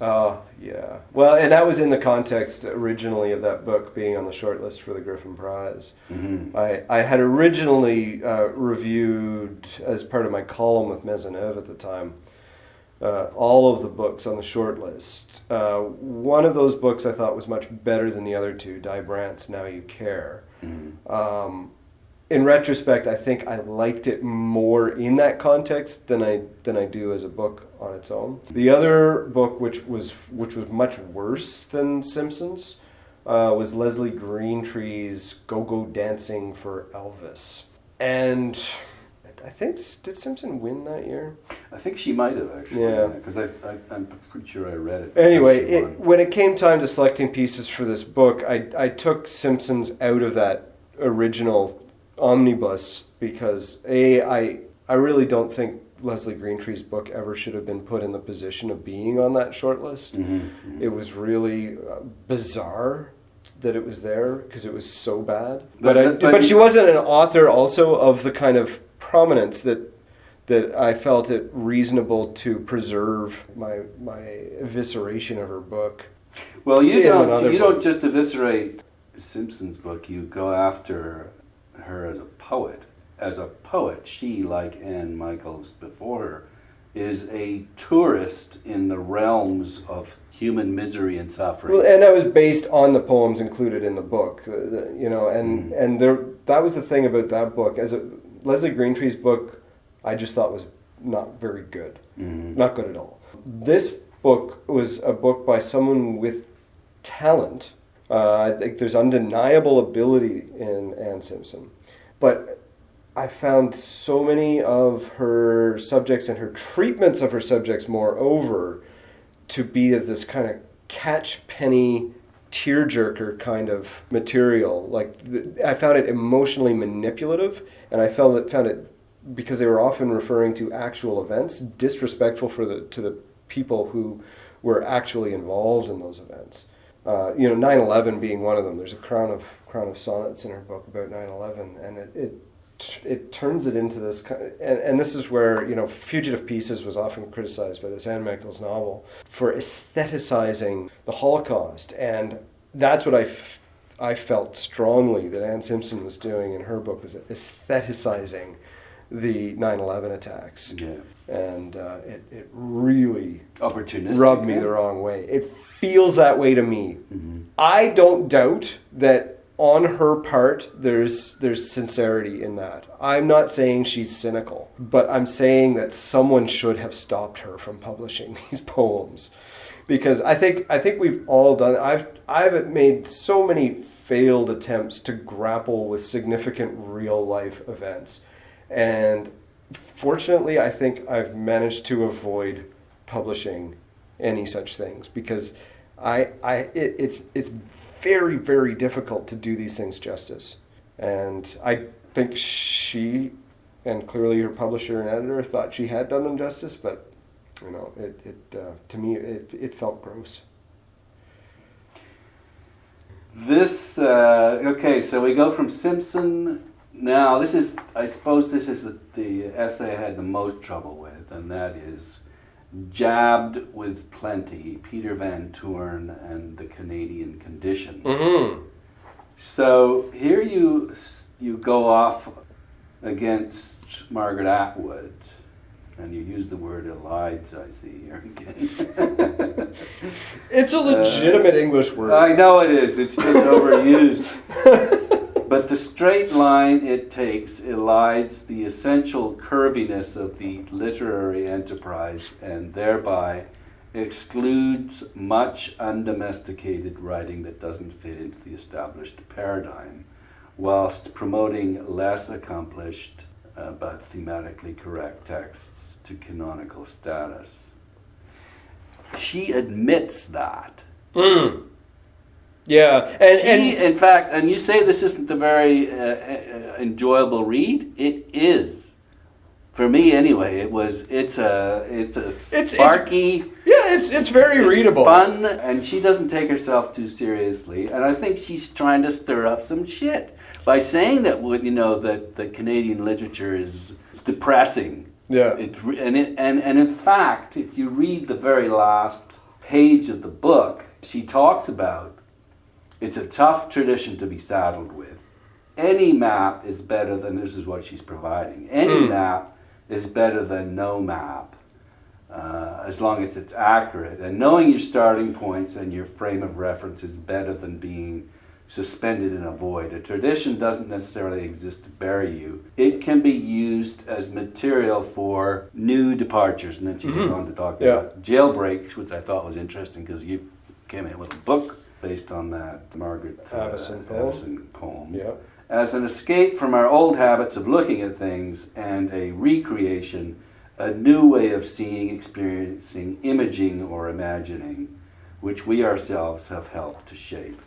Oh, yeah. Well, and that was in the context originally of that book being on the shortlist for the Griffin Prize. Mm-hmm. I had originally reviewed, as part of my column with Maisonneuve at the time, all of the books on the shortlist. One of those books I thought was much better than the other two, Di Brandt's Now You Care. Mm-hmm. In retrospect, I think I liked it more in that context than I do as a book on its own. The other book, which was much worse than Simpson's, was Leslie Greentree's Go-Go Dancing for Elvis. And I think, did Simpson win that year? I think she might have, actually. Yeah. Because I'm pretty sure I read it. Anyway, when it came time to selecting pieces for this book, I took Simpson's out of that original omnibus because I really don't think Leslie Greentree's book ever should have been put in the position of being on that short list. Mm-hmm, mm-hmm. It was really bizarre that it was there because it was so bad. But she wasn't an author also of the kind of prominence that I felt it reasonable to preserve my evisceration of her book. Well, you don't just eviscerate Simpson's book. You go after her as a poet. As a poet, she, like Anne Michaels before her, is a tourist in the realms of human misery and suffering. Well, and that was based on the poems included in the book, and that was the thing about that book. Leslie Greentree's book, I just thought was not very good, not good at all. This book was a book by someone with talent. I think there's undeniable ability in Anne Simpson, but I found so many of her subjects and her treatments of her subjects, moreover, to be of this kind of catch penny tearjerker kind of material. Like I found it emotionally manipulative, and I found it because they were often referring to actual events, disrespectful to the people who were actually involved in those events. 9/11 being one of them. There's a crown of sonnets in her book about 9/11, and it turns it into this and this is where Fugitive Pieces was often criticized by this Anne Meikels novel for aestheticizing the Holocaust, and that's what I felt strongly that Anne Simpson was doing in her book, was aestheticizing the 9/11 attacks. Yeah. And it really rubbed me the wrong way. It feels that way to me. Mm-hmm. I don't doubt that on her part there's sincerity in that. I'm not saying she's cynical, but I'm saying that someone should have stopped her from publishing these poems, because I think we've all done. I've made so many failed attempts to grapple with significant real life events, and fortunately, I think I've managed to avoid publishing any such things, because it's very, very difficult to do these things justice. And I think she, and clearly her publisher and editor, thought she had done them justice, but to me it felt gross. This okay, so we go from Simpson. Now, I suppose this is the essay I had the most trouble with, and that is Jabbed with Plenty, Peter Van Toorn and the Canadian Condition. Mm-hmm. So here you go off against Margaret Atwood, and you use the word elides, I see here again. It's a legitimate English word. I know it is, it's just overused. But the straight line it takes elides the essential curviness of the literary enterprise, and thereby excludes much undomesticated writing that doesn't fit into the established paradigm, whilst promoting less accomplished but thematically correct texts to canonical status. She admits that. Mm. Yeah, in fact, and you say this isn't a very enjoyable read. It is, for me anyway. It's a sparky. It's very readable, fun, and she doesn't take herself too seriously. And I think she's trying to stir up some shit by saying that that Canadian literature is depressing. Yeah, and in fact, if you read the very last page of the book, she talks about. It's a tough tradition to be saddled with. Any map is better than, this is what she's providing, any map is better than no map, as long as it's accurate. And knowing your starting points and your frame of reference is better than being suspended in a void. A tradition doesn't necessarily exist to bury you. It can be used as material for new departures. And then she goes on to talk about Jailbreaks, which I thought was interesting because you came in with a book based on that Margaret Avison poem, as an escape from our old habits of looking at things and a recreation, a new way of seeing, experiencing, imaging, or imagining, which we ourselves have helped to shape.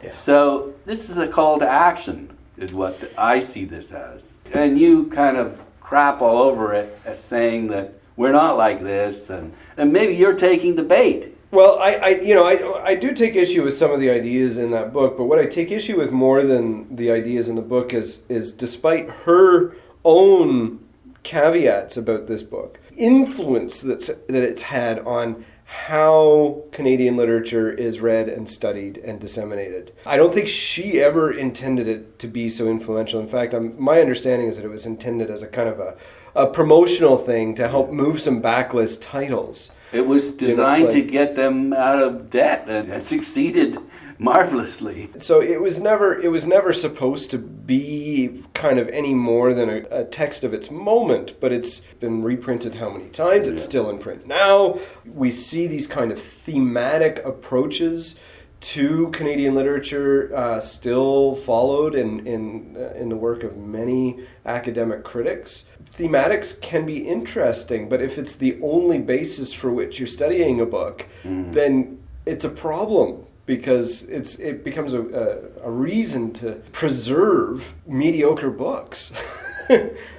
Yeah. So this is a call to action, is what I see this as. And you kind of crap all over it as saying that we're not like this, and maybe you're taking the bait. Well, I do take issue with some of the ideas in that book, but what I take issue with more than the ideas in the book is despite her own caveats about this book, influence that it's had on how Canadian literature is read and studied and disseminated. I don't think she ever intended it to be so influential. In fact, my understanding is that it was intended as a kind of a promotional thing to help move some backlist titles. It was designed to get them out of debt, and it succeeded marvelously. So it was never supposed to be kind of any more than a text of its moment, but it's been reprinted how many times? It's still in print now. We see these kind of thematic approaches to Canadian literature still followed in the work of many academic critics. Thematics can be interesting, but if it's the only basis for which you're studying a book, then it's a problem. because it becomes a reason to preserve mediocre books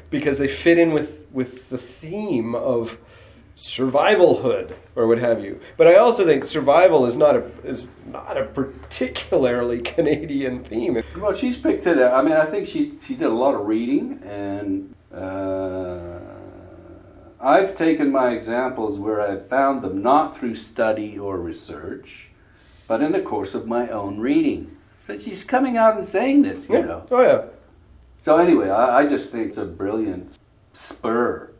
because they fit in with the theme of survivalhood or what have you. But I also think survival is not a particularly Canadian theme. Well, she's picked it up. I mean, I think she did a lot of reading, and I've taken my examples where I've found them not through study or research, but in the course of my own reading. So she's coming out and saying this, you know. Oh, yeah. So anyway, I just think it's a brilliant spur.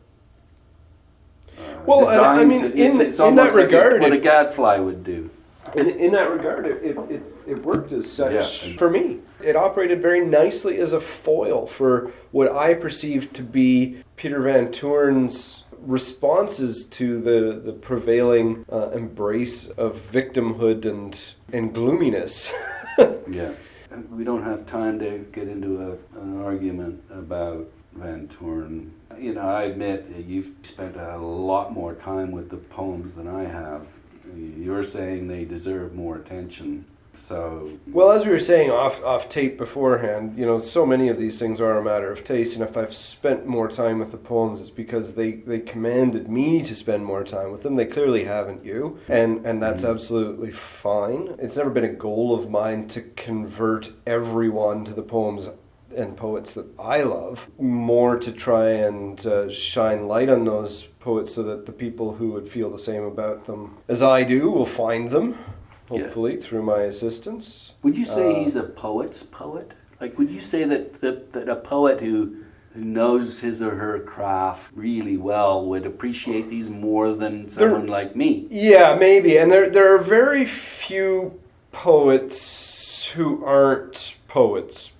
Well, and I mean, it's in that regard, what a gadfly would do. In that regard, it worked as such Yeah. for me. It operated very nicely as a foil for what I perceived to be Peter Van Toorn's responses to the prevailing embrace of victimhood and gloominess. Yeah. We don't have time to get into an argument about Van Toorn. You know, I admit you've spent a lot more time with the poems than I have. You're saying they deserve more attention. So, well, as we were saying off tape beforehand, you know, so many of these things are a matter of taste, and if I've spent more time with the poems, it's because they commanded me to spend more time with them. They clearly haven't you, and that's absolutely fine. It's never been a goal of mine to convert everyone to the poems and poets that I love, more to try and shine light on those poets so that the people who would feel the same about them as I do will find them. Hopefully, through my assistance. Would you say he's a poet's poet? Like, would you say that a poet who knows his or her craft really well would appreciate these more than someone like me? Yeah, maybe. And there are very few poets who aren't poets,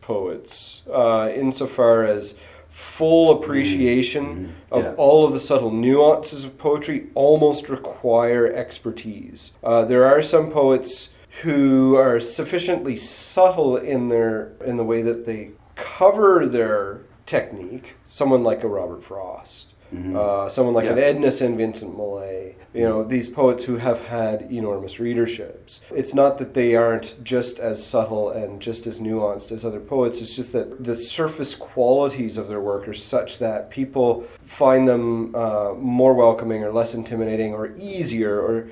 insofar as full appreciation of all of the subtle nuances of poetry almost require expertise. There are some poets who are sufficiently subtle in the way that they cover their technique. Someone like a Robert Frost, someone like an Edna St. Vincent Millay. You know, these poets who have had enormous readerships. It's not that they aren't just as subtle and just as nuanced as other poets. It's just that the surface qualities of their work are such that people find them more welcoming or less intimidating or easier, or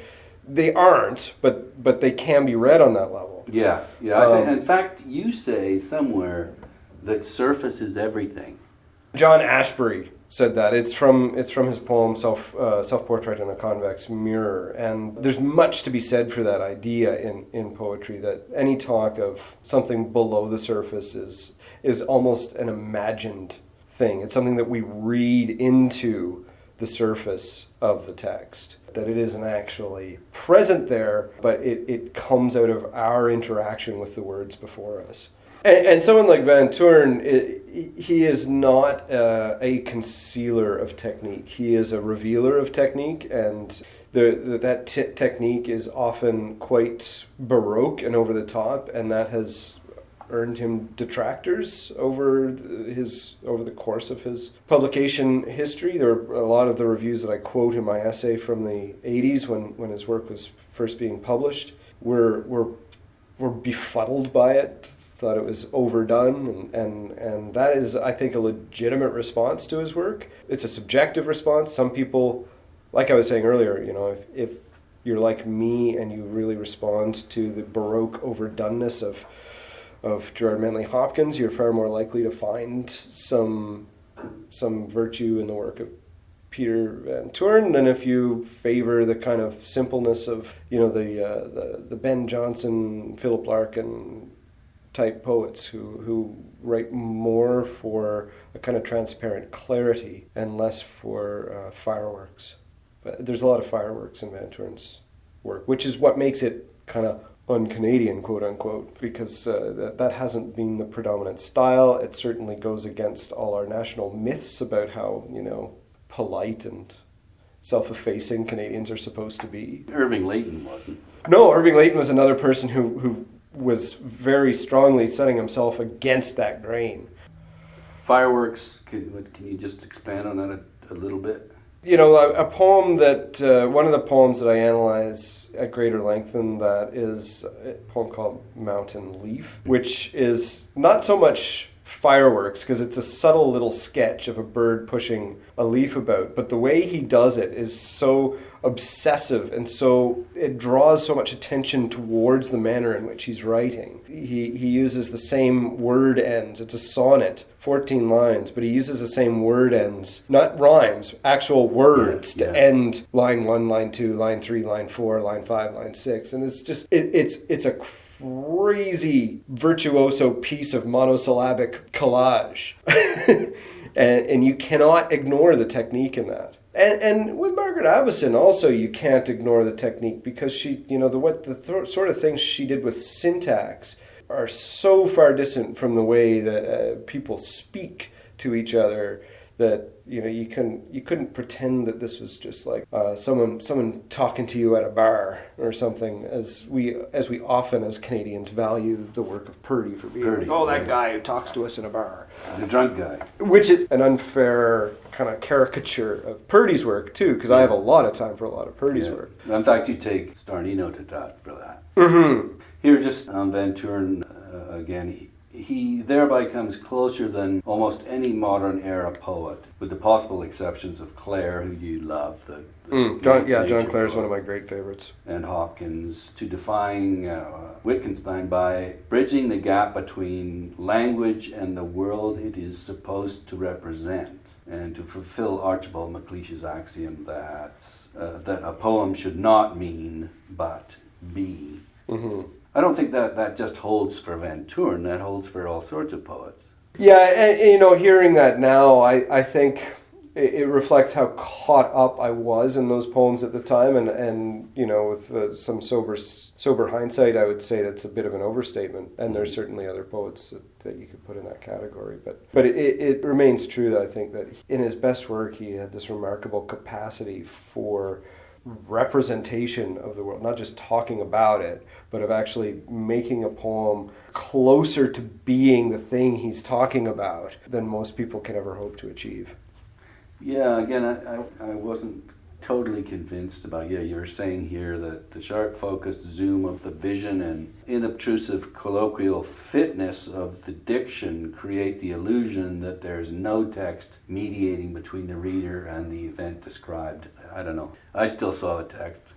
they aren't, but they can be read on that level. Yeah. I think, in fact, you say somewhere that surface is everything. John Ashbery said that. It's from his poem Self-Portrait in a Convex Mirror, and there's much to be said for that idea in poetry, that any talk of something below the surface is almost an imagined thing. It's something that we read into the surface of the text, that it isn't actually present there, but it comes out of our interaction with the words before us. And someone like Van Toorn, he is not a concealer of technique. He is a revealer of technique, and that technique is often quite baroque and over the top, and that has earned him detractors over the course of his publication history. There are a lot of the reviews that I quote in my essay from the 80s when his work was first being published were befuddled by it. Thought it was overdone, and that is, I think, a legitimate response to his work. It's a subjective response. Some people, like I was saying earlier, you know, if you're like me and you really respond to the baroque overdoneness of Gerard Manley Hopkins, you're far more likely to find some virtue in the work of Peter Van Toorn than if you favor the kind of simpleness of, you know, the Ben Jonson, Philip Larkin type poets who write more for a kind of transparent clarity and less for fireworks. But there's a lot of fireworks in Van Toorn's work, which is what makes it kind of un-Canadian, quote unquote, because that hasn't been the predominant style. It certainly goes against all our national myths about how, you know, polite and self-effacing Canadians are supposed to be. Irving Layton wasn't. No, Irving Layton was another person who was very strongly setting himself against that grain. Fireworks, can you just expand on that a little bit? A poem that, one of the poems that I analyze at greater length than that is a poem called Mountain Leaf, which is not so much fireworks, because it's a subtle little sketch of a bird pushing a leaf about, but the way he does it is so obsessive, and so it draws so much attention towards the manner in which he's writing. He uses the same word ends. It's a sonnet, 14 lines, but he uses the same word ends, not rhymes, actual words to end line 1, line 2, line 3, line 4, line 5, line 6, and it's just it's a crazy virtuoso piece of monosyllabic collage. and you cannot ignore the technique in that. And with Margaret Avison also, you can't ignore the technique, because she, sort of things she did with syntax are so far distant from the way that people speak to each other that you couldn't pretend that this was just like someone talking to you at a bar or something, as we often as Canadians value the work of Purdy for being that guy who talks to us in a bar, the drunk guy, which is an unfair kind of caricature of Purdy's work too, because I have a lot of time for a lot of Purdy's work. In fact, you take Starnino to task for that. Mm-hmm. Here, just on Van Toorn again, he thereby comes closer than almost any modern era poet, with the possible exceptions of Clare, who you love. John Clare is one of my great favorites. And Hopkins, to defying Wittgenstein by bridging the gap between language and the world it is supposed to represent, and to fulfill Archibald MacLeish's axiom that a poem should not mean but be. Mm-hmm. I don't think that just holds for Van Toorn. That holds for all sorts of poets. Yeah, and hearing that now, I think it reflects how caught up I was in those poems at the time, and with some sober hindsight, I would say that's a bit of an overstatement. And there's certainly other poets that you could put in that category, but it remains true that I think that in his best work, he had this remarkable capacity for representation of the world, not just talking about it, but of actually making a poem closer to being the thing he's talking about than most people can ever hope to achieve. Yeah, again, I wasn't totally convinced about, you were saying here that the sharp focused zoom of the vision and inobtrusive colloquial fitness of the diction create the illusion that there's no text mediating between the reader and the event described. I don't know. I still saw the text.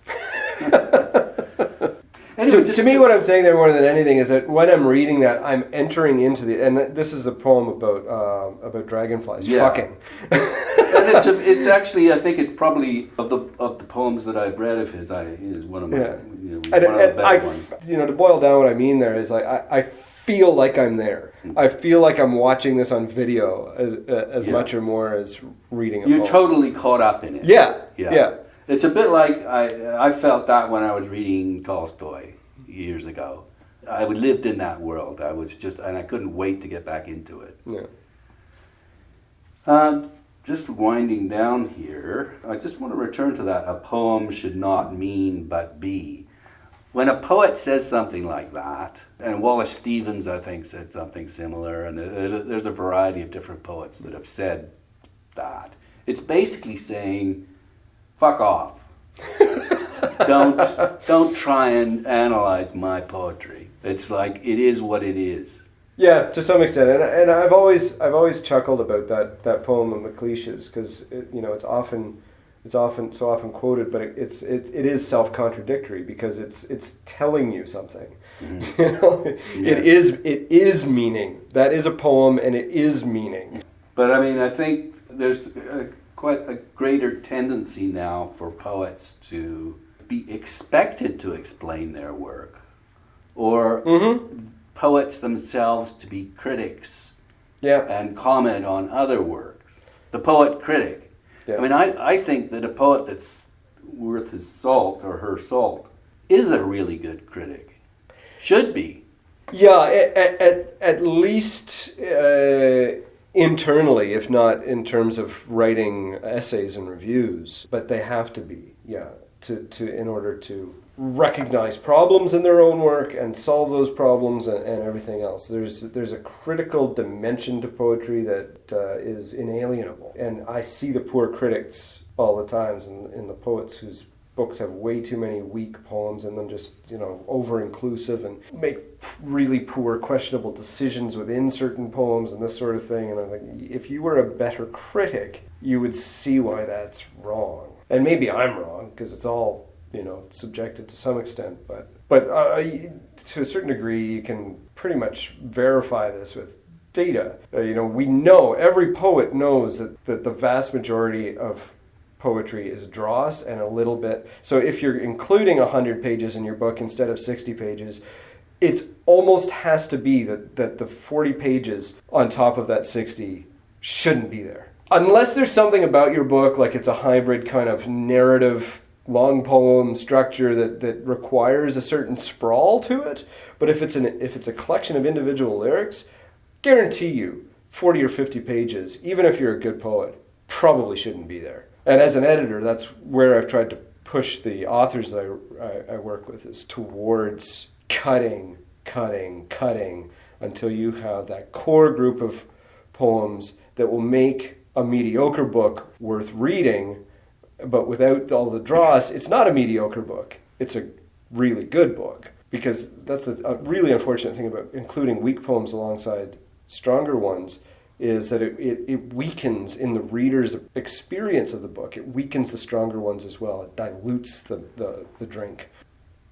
Anyway, to me, what I'm saying there more than anything is that when I'm reading that, I'm entering into and this is a poem about dragonflies fucking. And it's actually, I think it's probably of the poems that I've read of his, is one of my one of the better ones. To boil down what I mean there is like I feel like I'm there. I feel like I'm watching this on video as much or more as reading a poem. You're totally caught up in it. Yeah. It's a bit like I felt that when I was reading Tolstoy years ago. I lived in that world. And I couldn't wait to get back into it. Yeah. Just winding down here, I just want to return to that. A poem should not mean but be. When a poet says something like that, and Wallace Stevens, I think, said something similar, and there's a variety of different poets that have said that, it's basically saying, fuck off. Don't try and analyze my poetry. It's like, it is what it is. Yeah, to some extent, and I've always chuckled about that poem of MacLeish's, because it's often quoted, but it is self-contradictory, because it's telling you something. Mm-hmm. It is meaning. That is a poem, and it is meaning. But I mean, I think there's quite a greater tendency now for poets to be expected to explain their work, or poets themselves to be critics and comment on other works. The poet critic. Yeah. I mean, I think that a poet that's worth his salt or her salt is a really good critic. Should be. Yeah, at least internally, if not in terms of writing essays and reviews. But they have to be, in order to recognize problems in their own work and solve those problems and everything else. There's a critical dimension to poetry that is inalienable. And I see the poor critics all the times in the poets whose books have way too many weak poems in them, just, over-inclusive and make really poor, questionable decisions within certain poems and this sort of thing. And I think if you were a better critic, you would see why that's wrong. And maybe I'm wrong, because it's all, subjective to some extent. But to a certain degree, you can pretty much verify this with data. We know, every poet knows that the vast majority of poetry is dross and a little bit. So if you're including 100 pages in your book instead of 60 pages, it almost has to be that the 40 pages on top of that 60 shouldn't be there. Unless there's something about your book, like it's a hybrid kind of narrative long poem structure that requires a certain sprawl to it. But if it's a collection of individual lyrics, guarantee you 40 or 50 pages, even if you're a good poet, probably shouldn't be there. And as an editor, that's where I've tried to push the authors that I work with, is towards cutting until you have that core group of poems that will make a mediocre book worth reading. But without all the dross, it's not a mediocre book. It's a really good book. Because that's the really unfortunate thing about including weak poems alongside stronger ones, is that it weakens in the reader's experience of the book. It weakens the stronger ones as well. It dilutes the drink.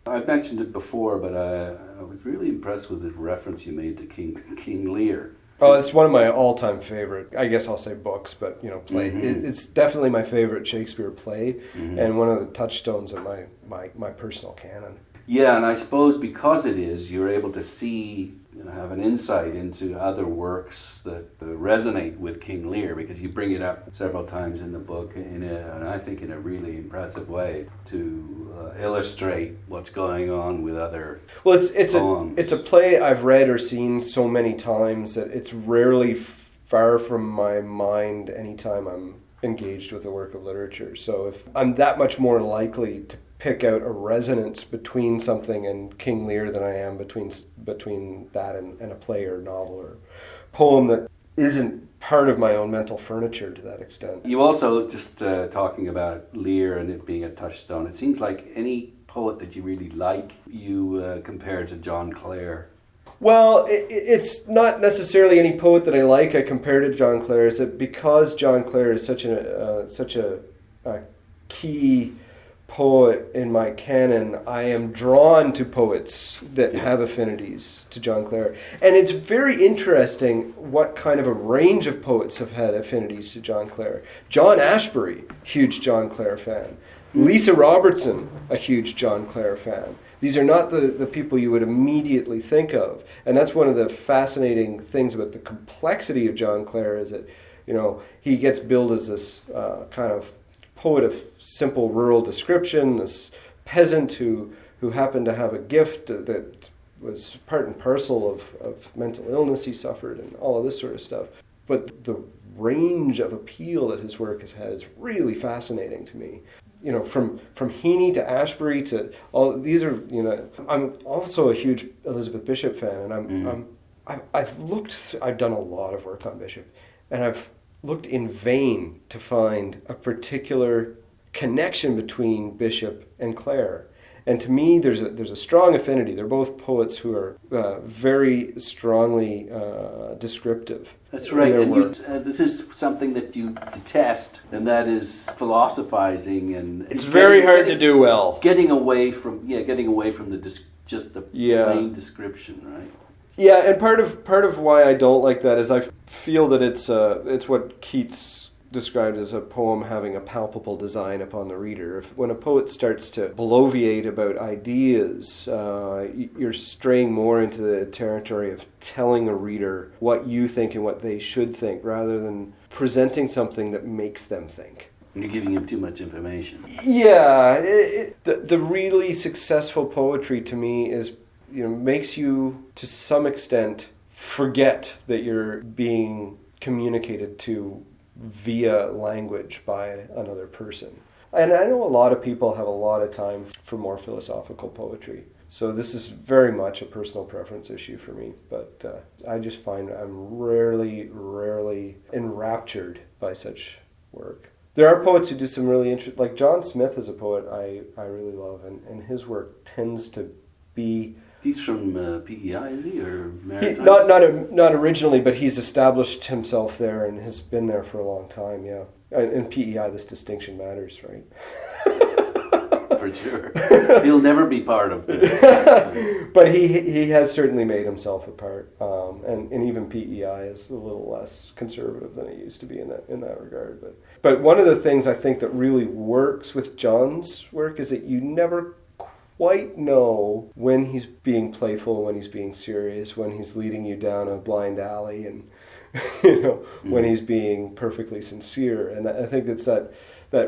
I've mentioned it before, but I was really impressed with the reference you made to King Lear. Oh, it's one of my all-time favorite, I guess I'll say books, but play. Mm-hmm. It's definitely my favorite Shakespeare play, Mm-hmm. and one of the touchstones of my personal canon. Yeah, and I suppose because it is, you're able to see, have an insight into other works that resonate with King Lear, because you bring it up several times in the book, and I think in a really impressive way, to illustrate what's going on with other poems. It's a play I've read or seen so many times that it's rarely far from my mind anytime I'm engaged with a work of literature. So if I'm that much more likely to pick out a resonance between something and King Lear than I am between that and a play or novel or poem that isn't part of my own mental furniture to that extent. You also, just talking about Lear and it being a touchstone, it seems like any poet that you really like, you compare to John Clare. Well, it's not necessarily any poet that I like I compare to John Clare. Is that because John Clare is such a key poet in my canon, I am drawn to poets that have affinities to John Clare. And it's very interesting what kind of a range of poets have had affinities to John Clare. John Ashbery, huge John Clare fan. Lisa Robertson, a huge John Clare fan. These are not the people you would immediately think of. And that's one of the fascinating things about the complexity of John Clare, is that, he gets billed as this kind of poet of simple rural description, this peasant who happened to have a gift that was part and parcel of mental illness he suffered and all of this sort of stuff. But the range of appeal that his work has had is really fascinating to me. From Heaney to Ashbery to all these are, I'm also a huge Elizabeth Bishop fan, and I've done a lot of work on Bishop, and I've looked in vain to find a particular connection between Bishop and Clare. And to me, there's a strong affinity. They're both poets who are very strongly descriptive. That's right. And this is something that you detest, and that is philosophizing. And it's very hard to do well. Getting away from the plain description, right? Yeah, and part of why I don't like that is I feel that it's what Keats described as a poem having a palpable design upon the reader. When a poet starts to bloviate about ideas, you're straying more into the territory of telling a reader what you think and what they should think, rather than presenting something that makes them think. You're giving them too much information. Yeah, the really successful poetry to me is, makes you to some extent forget that you're being communicated to via language by another person. And I know a lot of people have a lot of time for more philosophical poetry. So this is very much a personal preference issue for me. But I just find I'm rarely enraptured by such work. There are poets who do some really interesting... Like John Smith is a poet I really love, and his work tends to be... He's from PEI, is he, or Maritime? Not originally, but he's established himself there and has been there for a long time, yeah. In PEI, this distinction matters, right? For sure. He'll never be part of this. But he has certainly made himself a part, and even PEI is a little less conservative than it used to be in that regard. But one of the things I think that really works with John's work is that you never quite know when he's being playful, when he's being serious, when he's leading you down a blind alley, and when he's being perfectly sincere. And I think it's that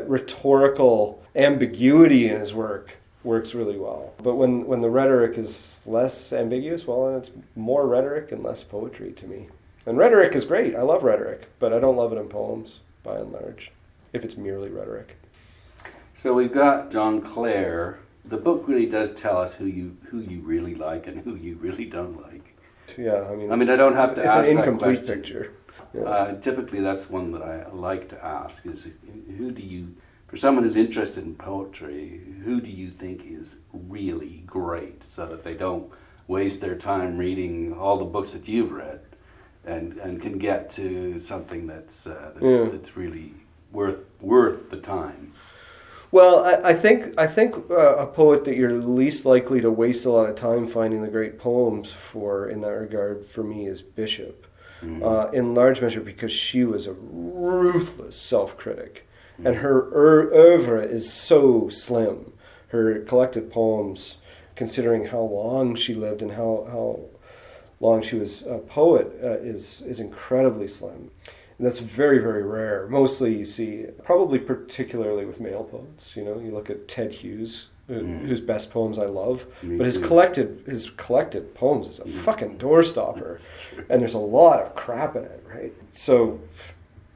rhetorical ambiguity in his work works really well. But when the rhetoric is less ambiguous, well, then it's more rhetoric and less poetry to me. And rhetoric is great. I love rhetoric, but I don't love it in poems, by and large, if it's merely rhetoric. So we've got John Clare. The book really does tell us who you really like and who you really don't like. Yeah, I mean, I don't have to ask that question. It's an incomplete picture. Yeah. Typically, that's one that I like to ask: is who do you, for someone who's interested in poetry, who do you think is really great, so that they don't waste their time reading all the books that you've read, and can get to something that's really worth the time. Well, I think a poet that you're least likely to waste a lot of time finding the great poems for, in that regard, for me, is Bishop. Mm-hmm. In large measure because she was a ruthless self-critic. Mm-hmm. And her oeuvre is so slim. Her collected poems, considering how long she lived and how long she was a poet, is incredibly slim. And that's very, very rare. Mostly you see, probably particularly with male poets. You look at Ted Hughes, whose best poems I love, but his collected poems is a fucking doorstopper, and there's a lot of crap in it, right? So,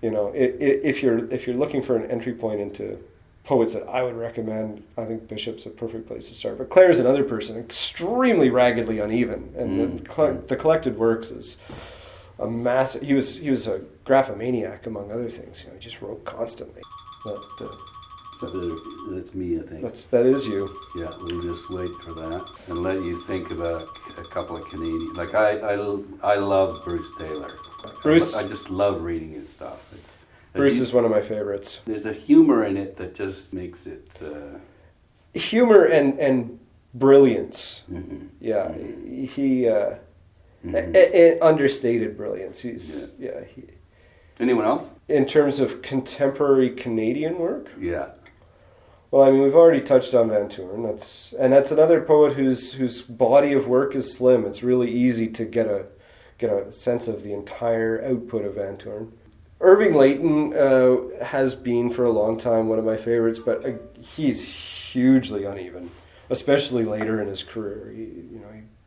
if you're looking for an entry point into poets that I would recommend, I think Bishop's a perfect place to start. But Clare's another person, extremely raggedly uneven, and the collected works is a massive. He was a graphomaniac, among other things. He just wrote constantly. That's me, I think. That is you. Yeah, we'll just wait for that and let you think about a couple of Canadian. Like I love Bruce Taylor. I just love reading his stuff. Bruce is one of my favorites. There's a humor in it that just makes it. Humor and brilliance. Mm-hmm. Yeah, he. Understated brilliance. Anyone else? In terms of contemporary Canadian work? Yeah. Well, I mean, we've already touched on Van Toorn. That's another poet whose body of work is slim. It's really easy to get a sense of the entire output of Van Toorn. Irving Layton has been for a long time one of my favorites, but he's hugely uneven, especially later in his career. He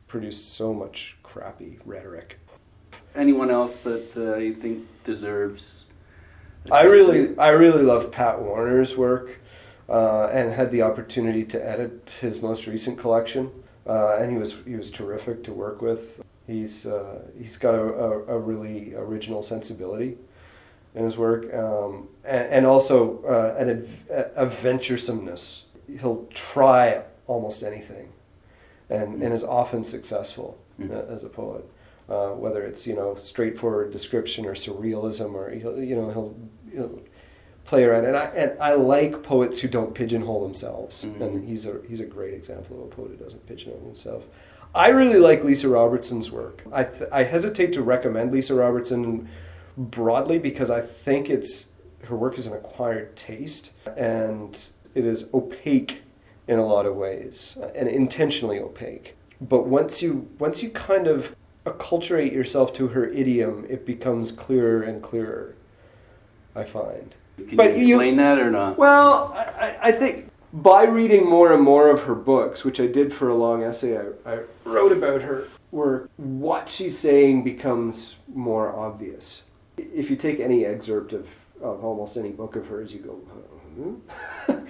produced so much crappy rhetoric. Anyone else that you think deserves? I really love Pat Warner's work, and had the opportunity to edit his most recent collection, and he was terrific to work with. He's got a really original sensibility in his work, and also a venturesomeness. He'll try almost anything, and is often successful as a poet. Whether it's straightforward description or surrealism, or he'll play around, and I like poets who don't pigeonhole themselves, and he's a great example of a poet who doesn't pigeonhole himself. I really like Lisa Robertson's work. I hesitate to recommend Lisa Robertson broadly because I think her work is an acquired taste, and it is opaque in a lot of ways, and intentionally opaque. But once you kind of acculturate yourself to her idiom, it becomes clearer and clearer, I find. Can you explain that or not? Well, I think by reading more and more of her books, which I did for a long essay I wrote about her work, what she's saying becomes more obvious. If you take any excerpt of almost any book of hers, you go,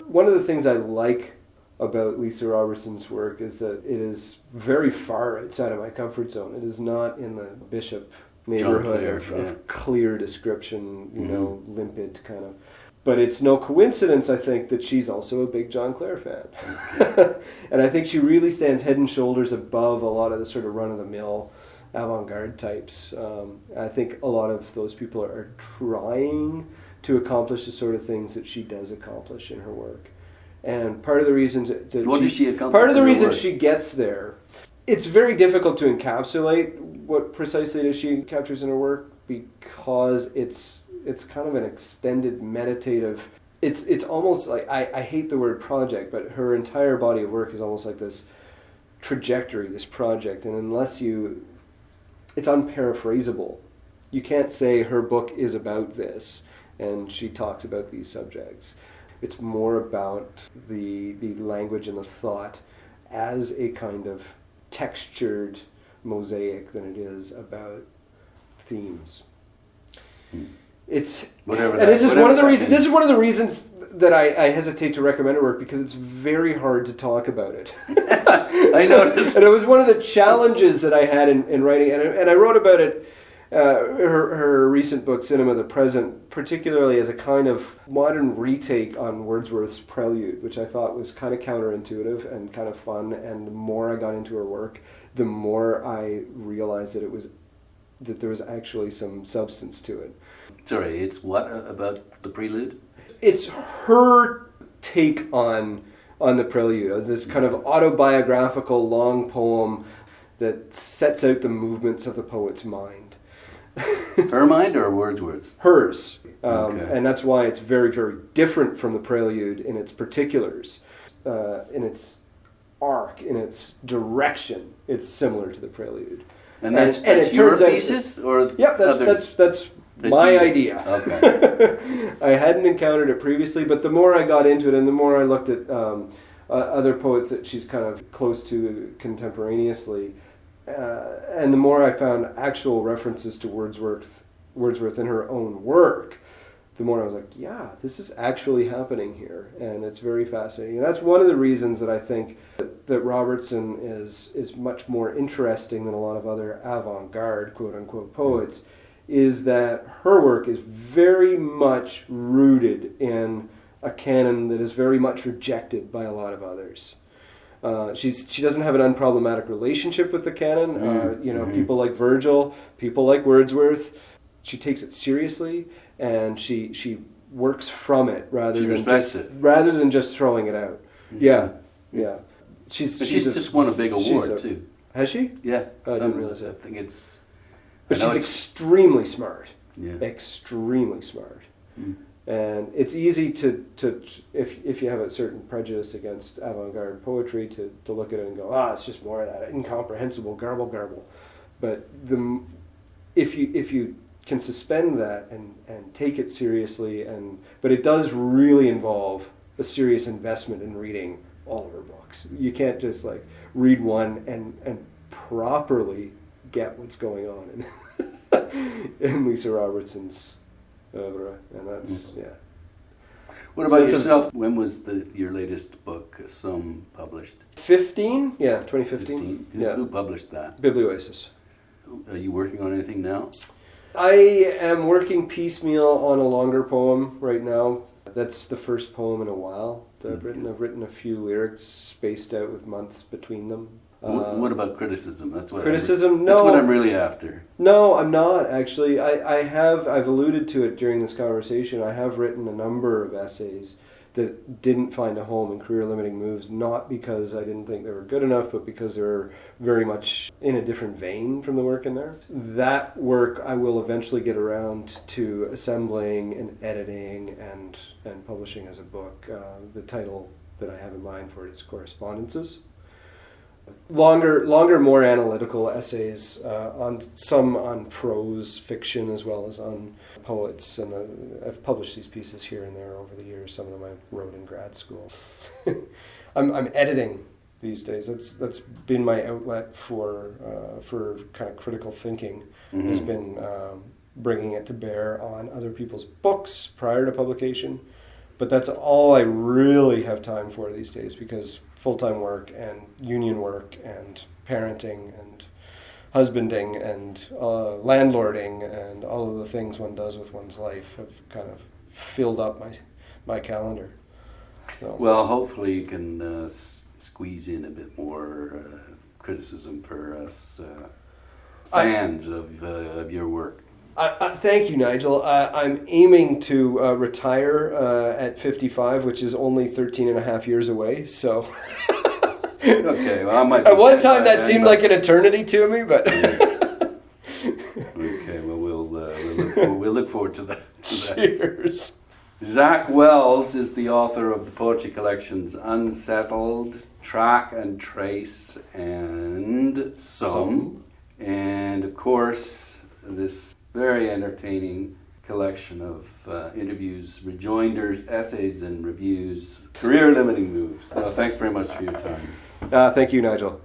One of the things I like about Lisa Robertson's work is that it is very far outside of my comfort zone. It is not in the Bishop neighborhood of clear description, limpid kind of. But it's no coincidence, I think, that she's also a big John Clare fan. And I think she really stands head and shoulders above a lot of the sort of run-of-the-mill avant-garde types. I think a lot of those people are trying to accomplish the sort of things that she does accomplish in her work. And part of the reason she gets there, it's very difficult to encapsulate what precisely it is she captures in her work, because it's kind of an extended meditative. It's almost like, I hate the word project, but her entire body of work is almost like this trajectory, this project, and it's unparaphrasable. You can't say her book is about this and she talks about these subjects. It's more about the language and the thought as a kind of textured mosaic than it is about themes. It's whatever. And this is one of the reasons that I hesitate to recommend her work, because it's very hard to talk about it. I noticed. And it was one of the challenges that I had in writing, and I wrote about it. Her recent book, Cinema the Present, particularly as a kind of modern retake on Wordsworth's Prelude, which I thought was kind of counterintuitive and kind of fun. And the more I got into her work, the more I realized that there was actually some substance to it. Sorry, it's what about the Prelude? It's her take on the Prelude, this kind of autobiographical long poem that sets out the movements of the poet's mind. Her mind or Wordsworth's? Hers. Okay. And that's why it's very, very different from the Prelude in its particulars, in its arc, in its direction. It's similar to the Prelude. And that's your thesis? Yep, that's my idea. Okay. I hadn't encountered it previously, but the more I got into it and the more I looked at other poets that she's kind of close to contemporaneously, and the more I found actual references to Wordsworth in her own work, the more I was like, yeah, this is actually happening here, and it's very fascinating. And that's one of the reasons that I think that Robertson is much more interesting than a lot of other avant-garde, quote-unquote, poets, is that her work is very much rooted in a canon that is very much rejected by a lot of others. She doesn't have an unproblematic relationship with the canon. People like Virgil, people like Wordsworth. She takes it seriously, and she works from it rather than just throwing it out. Yeah. She's just won a big award too. Has she? Yeah. I didn't realize that. I think it's. But she's extremely smart. Yeah. Extremely smart. Mm. And it's easy to if you have a certain prejudice against avant-garde poetry to look at it and go, it's just more of that incomprehensible garble. But if you can suspend that and take it seriously, but it does really involve a serious investment in reading all of her books. You can't just like read one and properly get what's going on in Lisa Robertson's oeuvre, and that's What about yourself? When was your latest book, Some, published? 2015. Yeah, 2015. Who published that? Biblioasis. Are you working on anything now? I am working piecemeal on a longer poem right now. That's the first poem in a while that I've written. I've written a few lyrics spaced out with months between them. What about criticism? No. That's what I'm really after. No, I'm not actually. I've alluded to it during this conversation. I have written a number of essays that didn't find a home in career limiting moves, not because I didn't think they were good enough, but because they were very much in a different vein from the work in there. That work I will eventually get around to assembling and editing and publishing as a book. The title that I have in mind for it is Correspondences. Longer, more analytical essays, on prose fiction as well as on poets, and I've published these pieces here and there over the years. Some of them I wrote in grad school. I'm editing these days. That's been my outlet for kind of critical thinking. Mm-hmm. Has been bringing it to bear on other people's books prior to publication, but that's all I really have time for these days, because full-time work and union work and parenting and husbanding and landlording and all of the things one does with one's life have kind of filled up my calendar. So. Well, hopefully you can squeeze in a bit more criticism for us fans of your work. Thank you, Nigel. I'm aiming to retire at 55, which is only 13 and a half years away. So, okay. Well, I might. At one time, that seemed like an eternity to me, but. Okay. Well, we'll look forward to that. Cheers. Zach Wells is the author of the poetry collections Unsettled, Track and Trace, and Some. And of course, this very entertaining collection of interviews, rejoinders, essays, and reviews, career-limiting moves. Thanks very much for your time. Thank you, Nigel.